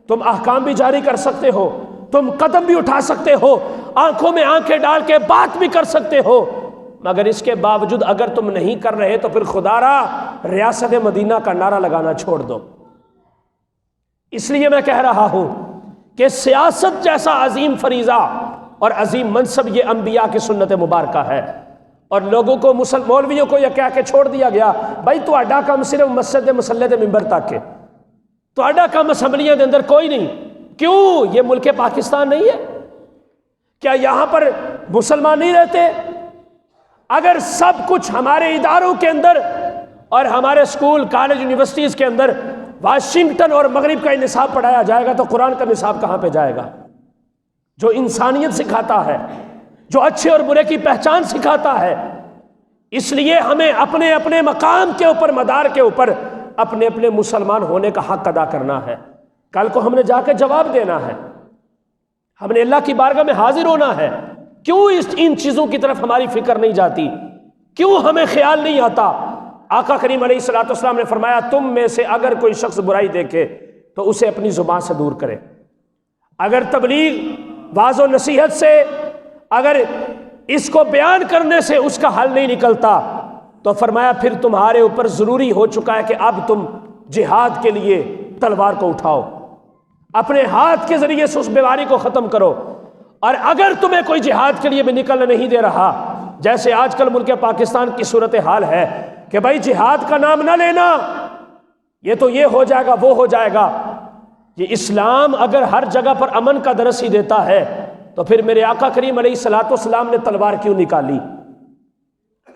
تم احکام بھی جاری کر سکتے ہو، تم قدم بھی اٹھا سکتے ہو، آنکھوں میں آنکھیں ڈال کے بات بھی کر سکتے ہو، مگر اس کے باوجود اگر تم نہیں کر رہے تو پھر خدا را ریاست مدینہ کا نعرہ لگانا چھوڑ دو۔ اس لیے میں کہہ رہا ہوں کہ سیاست جیسا عظیم فریضہ اور عظیم منصب یہ انبیاء کی سنت مبارکہ ہے، اور لوگوں کو مولویوں کو یہ کہہ کے چھوڑ دیا گیا بھائی تہاڈا کام صرف مسجد مسلح دے ممبر تک ہے، تہاڈا کام اسمبلیاں دے اندر کوئی نہیں۔ کیوں؟ یہ ملک پاکستان نہیں ہے؟ کیا یہاں پر مسلمان نہیں رہتے؟ اگر سب کچھ ہمارے اداروں کے اندر اور ہمارے اسکول کالج یونیورسٹیز کے اندر واشنگٹن اور مغرب کا نصاب پڑھایا جائے گا تو قرآن کا نصاب کہاں پہ جائے گا؟ جو انسانیت سکھاتا ہے، جو اچھے اور برے کی پہچان سکھاتا ہے۔ اس لیے ہمیں اپنے اپنے مقام کے اوپر، مدار کے اوپر اپنے اپنے مسلمان ہونے کا حق ادا کرنا ہے۔ کل کو ہم نے جا کے جواب دینا ہے، ہم نے اللہ کی بارگاہ میں حاضر ہونا ہے۔ کیوں ان چیزوں کی طرف ہماری فکر نہیں جاتی؟ کیوں ہمیں خیال نہیں آتا؟ آقا کریم علیہ الصلوۃ والسلام نے فرمایا تم میں سے اگر کوئی شخص برائی دیکھے تو اسے اپنی زبان سے دور کرے۔ اگر تبلیغ، واعظ و نصیحت سے، اگر اس کو بیان کرنے سے اس کا حل نہیں نکلتا تو فرمایا پھر تمہارے اوپر ضروری ہو چکا ہے کہ اب تم جہاد کے لیے تلوار کو اٹھاؤ، اپنے ہاتھ کے ذریعے سے اس بیماری کو ختم کرو۔ اور اگر تمہیں کوئی جہاد کے لیے بھی نکلنا نہیں دے رہا، جیسے آج کل ملک پاکستان کی صورتحال ہے کہ بھائی جہاد کا نام نہ لینا، یہ تو یہ ہو جائے گا وہ ہو جائے گا۔ یہ اسلام اگر ہر جگہ پر امن کا درس ہی دیتا ہے تو پھر میرے آقا کریم علیہ الصلوۃ والسلام نے تلوار کیوں نکالی؟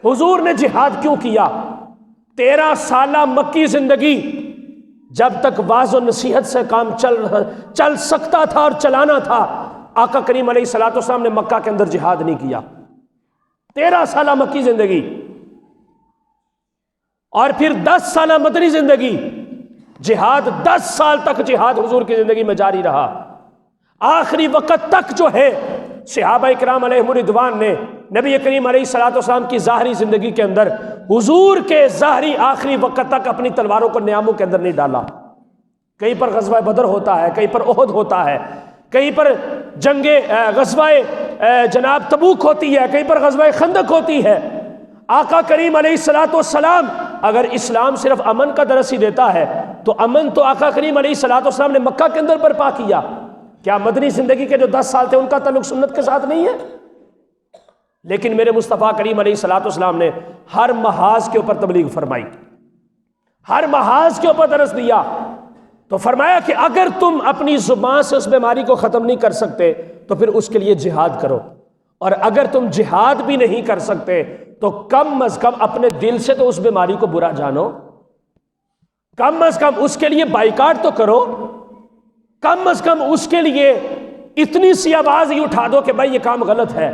حضور نے جہاد کیوں کیا؟ 13 سالہ مکی زندگی جب تک واعظ و نصیحت سے کام چل سکتا تھا اور چلانا تھا، آقا کریم علیہ الصلوۃ والسلام نے مکہ کے اندر جہاد نہیں کیا۔ 13 سالہ مکی زندگی اور پھر 10 سالہ مدنی زندگی، جہاد 10 سال تک جہاد حضور کی زندگی میں جاری رہا۔ آخری وقت تک جو ہے صحابہ کرام علیہم الرضوان نے نبی کریم علیہ الصلوۃ والسلام کی ظاہری زندگی کے اندر حضور کے ظاہری آخری وقت تک اپنی تلواروں کو نیاموں کے اندر نہیں ڈالا۔ کہیں پر غزوہ بدر ہوتا ہے، کہیں پر احد ہوتا ہے، کہیں پر غزوہ جناب تبوک ہوتی ہے، کہیں پر غزوہ خندق ہوتی ہے۔ آقا کریم علیہ الصلوۃ والسلام اگر اسلام صرف امن کا درس ہی دیتا ہے تو امن تو آقا کریم علیہ الصلوۃ والسلام نے مکہ کے اندر برپا کیا۔ کیا مدنی زندگی کے جو 10 سال تھے ان کا تعلق سنت کے ساتھ نہیں ہے؟ لیکن میرے مصطفیٰ کریم علیہ الصلوۃ والسلام نے ہر محاذ کے اوپر تبلیغ فرمائی، ہر محاذ کے اوپر درس دیا۔ تو فرمایا کہ اگر تم اپنی زبان سے اس بیماری کو ختم نہیں کر سکتے تو پھر اس کے لیے جہاد کرو، اور اگر تم جہاد بھی نہیں کر سکتے تو کم از کم اپنے دل سے تو اس بیماری کو برا جانو، کم از کم اس کے لیے بائیکاٹ تو کرو، کم از کم اس کے لیے اتنی سی آواز ہی اٹھا دو کہ بھائی یہ کام غلط ہے۔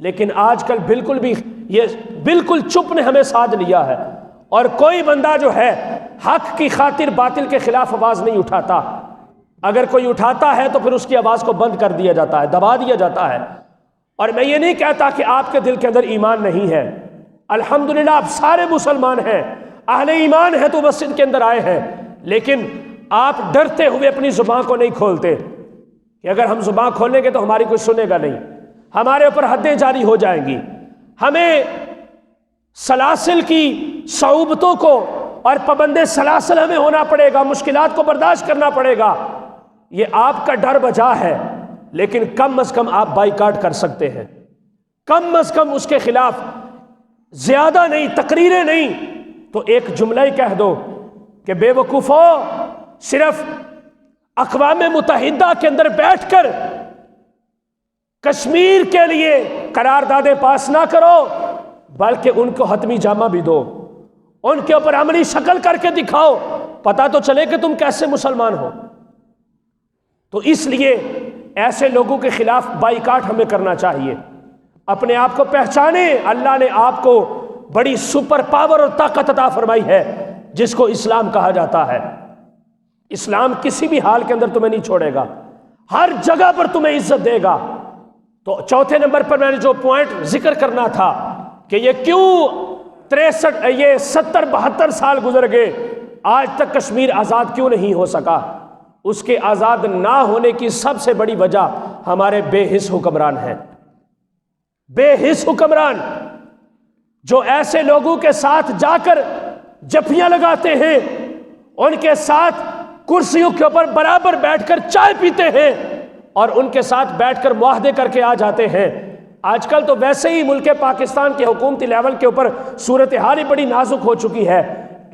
لیکن آج کل بالکل چپ نے ہمیں ساتھ لیا ہے، اور کوئی بندہ جو ہے حق کی خاطر باطل کے خلاف آواز نہیں اٹھاتا۔ اگر کوئی اٹھاتا ہے تو پھر اس کی آواز کو بند کر دیا جاتا ہے، دبا دیا جاتا ہے۔ اور میں یہ نہیں کہتا کہ آپ کے دل کے اندر ایمان نہیں ہے، الحمدللہ آپ سارے مسلمان ہیں، اہل ایمان ہیں تو مسجد کے اندر آئے ہیں، لیکن آپ ڈرتے ہوئے اپنی زبان کو نہیں کھولتے کہ اگر ہم زبان کھولیں گے تو ہماری کوئی سنے گا نہیں، ہمارے اوپر حدیں جاری ہو جائیں گی، ہمیں سلاسل کی صعوبتوں کو اور پابند سلاسل ہمیں ہونا پڑے گا، مشکلات کو برداشت کرنا پڑے گا۔ یہ آپ کا ڈر بجا ہے، لیکن کم از کم آپ بائیکاٹ کر سکتے ہیں، کم از کم اس کے خلاف زیادہ نہیں، تقریریں نہیں تو ایک جملہ ہی کہہ دو کہ بے وقوفو، صرف اقوام متحدہ کے اندر بیٹھ کر کشمیر کے لیے قراردادیں پاس نہ کرو، بلکہ ان کو حتمی جامہ بھی دو، ان کے اوپر عملی شکل کر کے دکھاؤ، پتہ تو چلے کہ تم کیسے مسلمان ہو۔ تو اس لیے ایسے لوگوں کے خلاف بائیکاٹ ہمیں کرنا چاہیے۔ اپنے آپ کو پہچانے، اللہ نے آپ کو بڑی سپر پاور اور طاقت عطا فرمائی ہے جس کو اسلام کہا جاتا ہے۔ اسلام کسی بھی حال کے اندر تمہیں نہیں چھوڑے گا، ہر جگہ پر تمہیں عزت دے گا۔ تو چوتھے نمبر پر میں نے جو پوائنٹ ذکر کرنا تھا کہ یہ کیوں 70-72 سال گزر گئے، آج تک کشمیر آزاد کیوں نہیں ہو سکا؟ اس کے آزاد نہ ہونے کی سب سے بڑی وجہ ہمارے بے حس حکمران ہیں، بے حس حکمران جو ایسے لوگوں کے ساتھ جا کر جفیاں لگاتے ہیں، ان کے ساتھ کرسیوں کے اوپر برابر بیٹھ کر چائے پیتے ہیں اور ان کے ساتھ بیٹھ کر معاہدے کر کے آ جاتے ہیں۔ آج کل تو ویسے ہی ملک پاکستان کے حکومتی لیول کے اوپر صورتحال ہی بڑی نازک ہو چکی ہے۔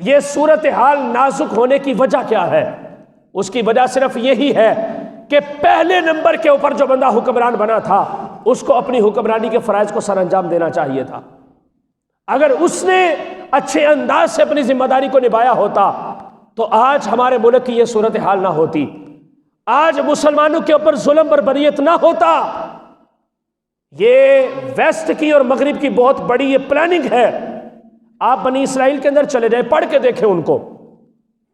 یہ صورتحال نازک ہونے کی وجہ کیا ہے؟ اس کی وجہ صرف یہی ہے کہ پہلے نمبر کے اوپر جو بندہ حکمران بنا تھا اس کو اپنی حکمرانی کے فرائض کو سر انجام دینا چاہیے تھا۔ اگر اس نے اچھے انداز سے اپنی ذمہ داری کو نبھایا ہوتا تو آج ہمارے ملک کی یہ صورتحال نہ ہوتی، آج مسلمانوں کے اوپر ظلم بربریت نہ ہوتا۔ یہ ویسٹ کی اور مغرب کی بہت بڑی یہ پلاننگ ہے۔ آپ بنی اسرائیل کے اندر چلے جائیں، پڑھ کے دیکھیں، ان کو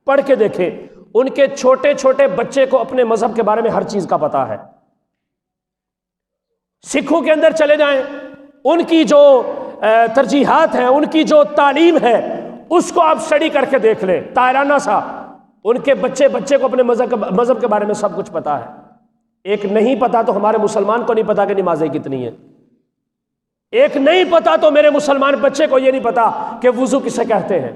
پڑھ کے دیکھیں، ان کے چھوٹے چھوٹے بچے کو اپنے مذہب کے بارے میں ہر چیز کا پتہ ہے۔ سکھوں کے اندر چلے جائیں، ان کی جو ترجیحات ہیں، ان کی جو تعلیم ہے، اس کو آپ اسٹڈی کر کے دیکھ لیں، تائرانہ سا ان کے بچے کو اپنے مذہب کے بارے میں سب کچھ پتا ہے۔ ایک نہیں پتا تو ہمارے مسلمان کو نہیں پتا کہ نمازیں کتنی ہیں، ایک نہیں پتا تو میرے مسلمان بچے کو یہ نہیں پتا کہ وضو کسے کہتے ہیں۔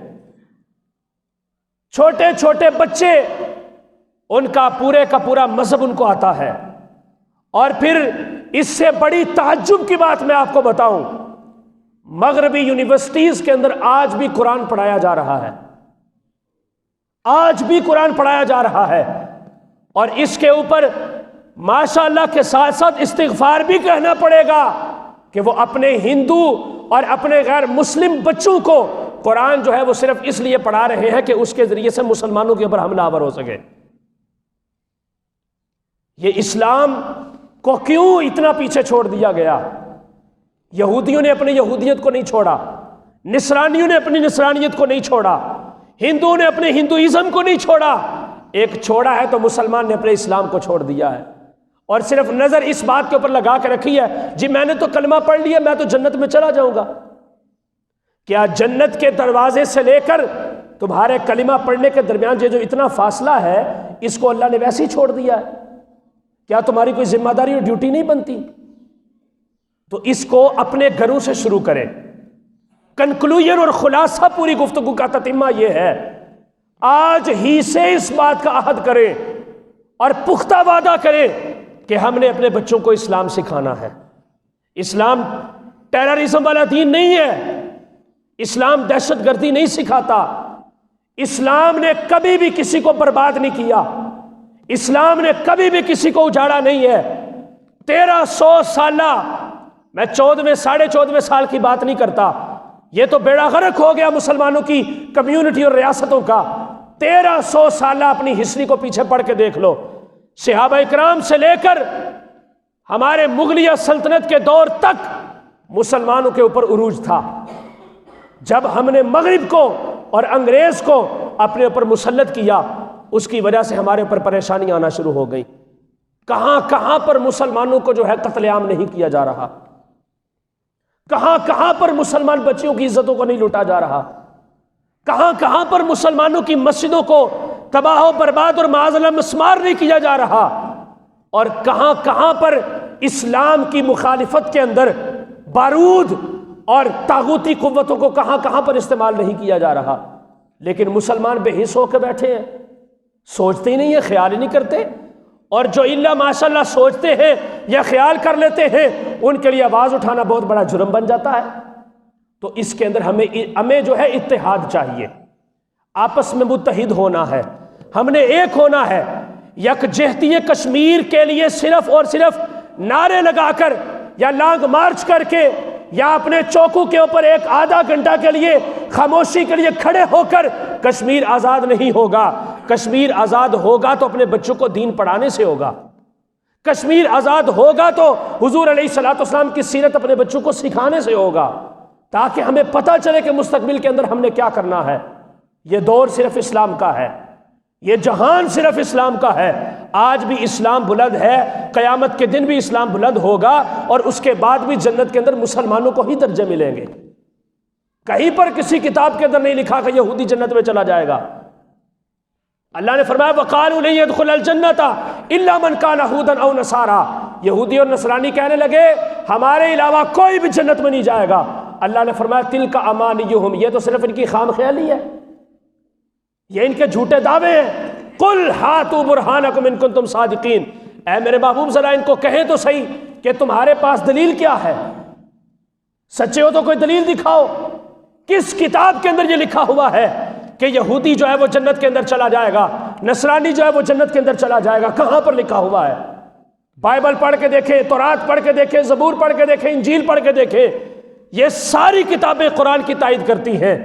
چھوٹے چھوٹے بچے ان کا پورے کا پورا مذہب ان کو آتا ہے۔ اور پھر اس سے بڑی تعجب کی بات میں آپ کو بتاؤں، مغربی یونیورسٹیز کے اندر آج بھی قرآن پڑھایا جا رہا ہے، آج بھی قرآن پڑھایا جا رہا ہے، اور اس کے اوپر ماشاء اللہ کے ساتھ ساتھ استغفار بھی کہنا پڑے گا کہ وہ اپنے ہندو اور اپنے غیر مسلم بچوں کو قرآن جو ہے وہ صرف اس لیے پڑھا رہے ہیں کہ اس کے ذریعے سے مسلمانوں کے اوپر حملہ آور ہو سکے۔ یہ اسلام کو کیوں اتنا پیچھے چھوڑ دیا گیا؟ یہودیوں نے اپنی یہودیت کو نہیں چھوڑا، نصرانیوں نے اپنی نصرانیت کو نہیں چھوڑا، ہندوؤں نے اپنے ہندوازم کو نہیں چھوڑا، ایک چھوڑا ہے تو مسلمان نے اپنے اسلام کو چھوڑ دیا ہے، اور صرف نظر اس بات کے اوپر لگا کے رکھی ہے جی میں نے تو کلمہ پڑھ لیا، میں تو جنت میں چلا جاؤں گا۔ کیا جنت کے دروازے سے لے کر تمہارے کلمہ پڑھنے کے درمیان جو اتنا فاصلہ ہے، اس کو اللہ نے ویسے ہی چھوڑ دیا ہے؟ کیا تمہاری کوئی ذمہ داری اور ڈیوٹی نہیں بنتی؟ تو اس کو اپنے گھروں سے شروع کریں۔ کنکلوژن اور خلاصہ پوری گفتگو کا تتمہ یہ ہے، آج ہی سے اس بات کا عہد کریں اور پختہ وعدہ کریں کہ ہم نے اپنے بچوں کو اسلام سکھانا ہے۔ اسلام ٹیررزم والا دین نہیں ہے، اسلام دہشت گردی نہیں سکھاتا، اسلام نے کبھی بھی کسی کو برباد نہیں کیا، اسلام نے کبھی بھی کسی کو اجاڑا نہیں ہے۔ 1300 سالہ، میں 14ویں 14.5 سال کی بات نہیں کرتا، یہ تو بیڑا غرق ہو گیا مسلمانوں کی کمیونٹی اور ریاستوں کا۔ 1300 سالہ اپنی ہسٹری کو پیچھے پڑھ کے دیکھ لو، صحابہ اکرام سے لے کر ہمارے مغلیہ سلطنت کے دور تک مسلمانوں کے اوپر عروج تھا۔ جب ہم نے مغرب کو اور انگریز کو اپنے اوپر مسلط کیا، اس کی وجہ سے ہمارے اوپر پریشانی آنا شروع ہو گئی۔ کہاں کہاں پر مسلمانوں کو جو ہے قتل عام نہیں کیا جا رہا، کہاں کہاں پر مسلمان بچیوں کی عزتوں کو نہیں لوٹا جا رہا، کہاں کہاں پر مسلمانوں کی مسجدوں کو تباہ و برباد اور معاذ اللہ مسمار نہیں کیا جا رہا، اور کہاں کہاں پر اسلام کی مخالفت کے اندر بارود اور طاغوتی قوتوں کو کہاں کہاں پر استعمال نہیں کیا جا رہا۔ لیکن مسلمان بے حس ہو کے بیٹھے ہیں، سوچتے ہی نہیں ہیں، خیال ہی نہیں کرتے، اور جو اللہ ماشاء اللہ سوچتے ہیں یا خیال کر لیتے ہیں ان کے لیے آواز اٹھانا بہت بڑا جرم بن جاتا ہے۔ تو اس کے اندر ہمیں جو ہے اتحاد چاہیے، آپس میں متحد ہونا ہے، ہم نے ایک ہونا ہے۔ یکجہتی کشمیر کے لیے صرف اور صرف نعرے لگا کر یا لانگ مارچ کر کے یا اپنے چوکوں کے اوپر ایک آدھا گھنٹہ کے لیے خاموشی کے لیے کھڑے ہو کر کشمیر آزاد نہیں ہوگا۔ کشمیر آزاد ہوگا تو اپنے بچوں کو دین پڑھانے سے ہوگا، کشمیر آزاد ہوگا تو حضور علیہ الصلوۃ والسلام کی سیرت اپنے بچوں کو سکھانے سے ہوگا، تاکہ ہمیں پتہ چلے کہ مستقبل کے اندر ہم نے کیا کرنا ہے۔ یہ دور صرف اسلام کا ہے، یہ جہان صرف اسلام کا ہے۔ آج بھی اسلام بلند ہے، قیامت کے دن بھی اسلام بلند ہوگا، اور اس کے بعد بھی جنت کے اندر مسلمانوں کو ہی درجے ملیں گے۔ کہیں پر کسی کتاب کے اندر نہیں لکھا کہ یہودی جنت میں چلا جائے گا۔ اللہ نے فرمایا وَقَالُوا لَن يَدْخُلَ الْجَنَّةَ إِلَّا مَنْ كَانَ هُودًا أَوْ نَصَارَىٰ، یہودی اور نصرانی کہنے لگے ہمارے علاوہ کوئی بھی جنت میں نہیں جائے گا۔ اللہ نے فرمایا تِلْكَ أَمَانِيُّهُمْ، یہ تو صرف ان کی خام خیالی ہے، یہ ان کے جھوٹے دعوے ہیں۔ قُلْ هَاتُوا بُرْهَانَكُمْ إِن كُنتُمْ صَادِقِينَ، اے میرے محبوب ذرا ان کو کہیں تو صحیح کہ تمہارے پاس دلیل کیا ہے، سچے ہو تو کوئی دلیل دکھاؤ۔ کس کتاب کے اندر یہ لکھا ہوا ہے کہ یہودی جو ہے وہ جنت کے اندر چلا جائے گا، نصرانی جو ہے وہ جنت کے اندر چلا جائے گا؟ کہاں پر لکھا ہوا ہے؟ بائبل پڑھ کے دیکھیں، تورات پڑھ کے دیکھیں، زبور پڑھ کے دیکھیں، انجیل پڑھ کے دیکھیں، یہ ساری کتابیں قرآن کی تائید کرتی ہیں،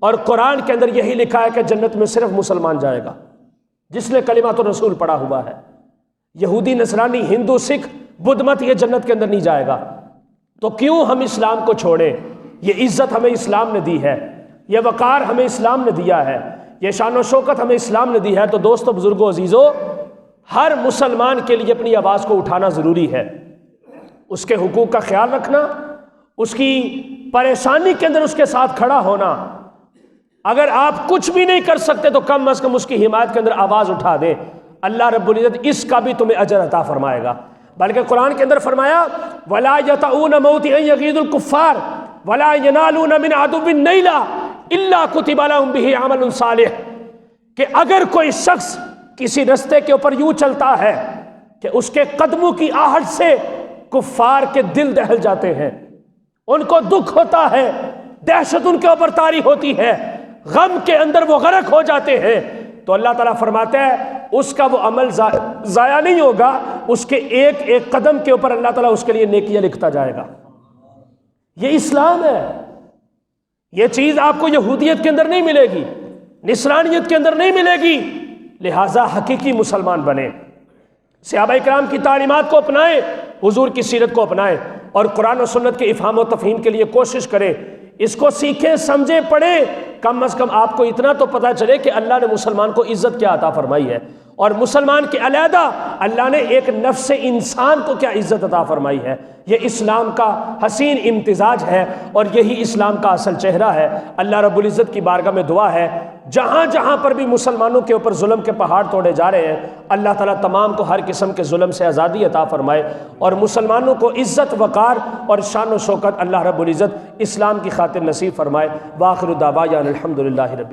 اور قرآن کے اندر یہی لکھا ہے کہ جنت میں صرف مسلمان جائے گا جس نے کلمات الرسول پڑھا ہوا ہے۔ یہودی، نصرانی، ہندو، سکھ، بدھ مت یہ جنت کے اندر نہیں جائے گا۔ تو کیوں ہم اسلام کو چھوڑیں؟ یہ عزت ہمیں اسلام نے دی ہے، یہ وقار ہمیں اسلام نے دیا ہے، یہ شان و شوکت ہمیں اسلام نے دی ہے۔ تو دوستو، بزرگوں، عزیزو، ہر مسلمان کے لیے اپنی آواز کو اٹھانا ضروری ہے، اس کے حقوق کا خیال رکھنا، اس کی پریشانی کے اندر اس کے ساتھ کھڑا ہونا۔ اگر آپ کچھ بھی نہیں کر سکتے تو کم از کم اس کی حمایت کے اندر آواز اٹھا دیں، اللہ رب العزت اس کا بھی تمہیں اجر عطا فرمائے گا۔ بلکہ قرآن کے اندر فرمایا وَلَا يَطَعُونَ مَوْطِئًا يَغِيظُ الْكُفَّارِ وَلَا يَنَالُونَ مِنْ عَدُوٍّ نَيْلًا إِلَّا كُتِبَ لَهُمْ بِهِ عَمَلٌ صَالِحٌ، کہ اگر کوئی شخص کسی رستے کے اوپر یوں چلتا ہے کہ اس کے قدموں کی آہٹ سے کفار کے دل دہل جاتے ہیں، ان کو دکھ ہوتا ہے، دہشت ان کے اوپر طاری ہوتی ہے، غم کے اندر وہ غرق ہو جاتے ہیں، تو اللہ تعالیٰ فرماتا ہے اس کا وہ عمل ضائع نہیں ہوگا، اس کے ایک ایک قدم کے اوپر اللہ تعالیٰ اس کے لیے نیکیاں لکھتا جائے گا۔ یہ اسلام ہے۔ یہ چیز آپ کو یہودیت کے اندر نہیں ملے گی، نصرانیت کے اندر نہیں ملے گی، لہٰذا حقیقی مسلمان بنے، صحابہ کرام کی تعلیمات کو اپنائیں، حضور کی سیرت کو اپنائیں، اور قرآن و سنت کے افہام و تفہیم کے لیے کوشش کریں، اس کو سیکھیں، سمجھیں، پڑھیں، کم از کم آپ کو اتنا تو پتہ چلے کہ اللہ نے مسلمان کو عزت کیا عطا فرمائی ہے، اور مسلمان کے علیحدہ اللہ نے ایک نفس انسان کو کیا عزت عطا فرمائی ہے۔ یہ اسلام کا حسین امتزاج ہے، اور یہی اسلام کا اصل چہرہ ہے۔ اللہ رب العزت کی بارگاہ میں دعا ہے، جہاں جہاں پر بھی مسلمانوں کے اوپر ظلم کے پہاڑ توڑے جا رہے ہیں، اللہ تعالیٰ تمام کو ہر قسم کے ظلم سے آزادی عطا فرمائے، اور مسلمانوں کو عزت، وقار اور شان و شوکت اللہ رب العزت اسلام کی خاطر نصیب فرمائے۔ وآخر دعوانا الحمدللہ رب العالمین۔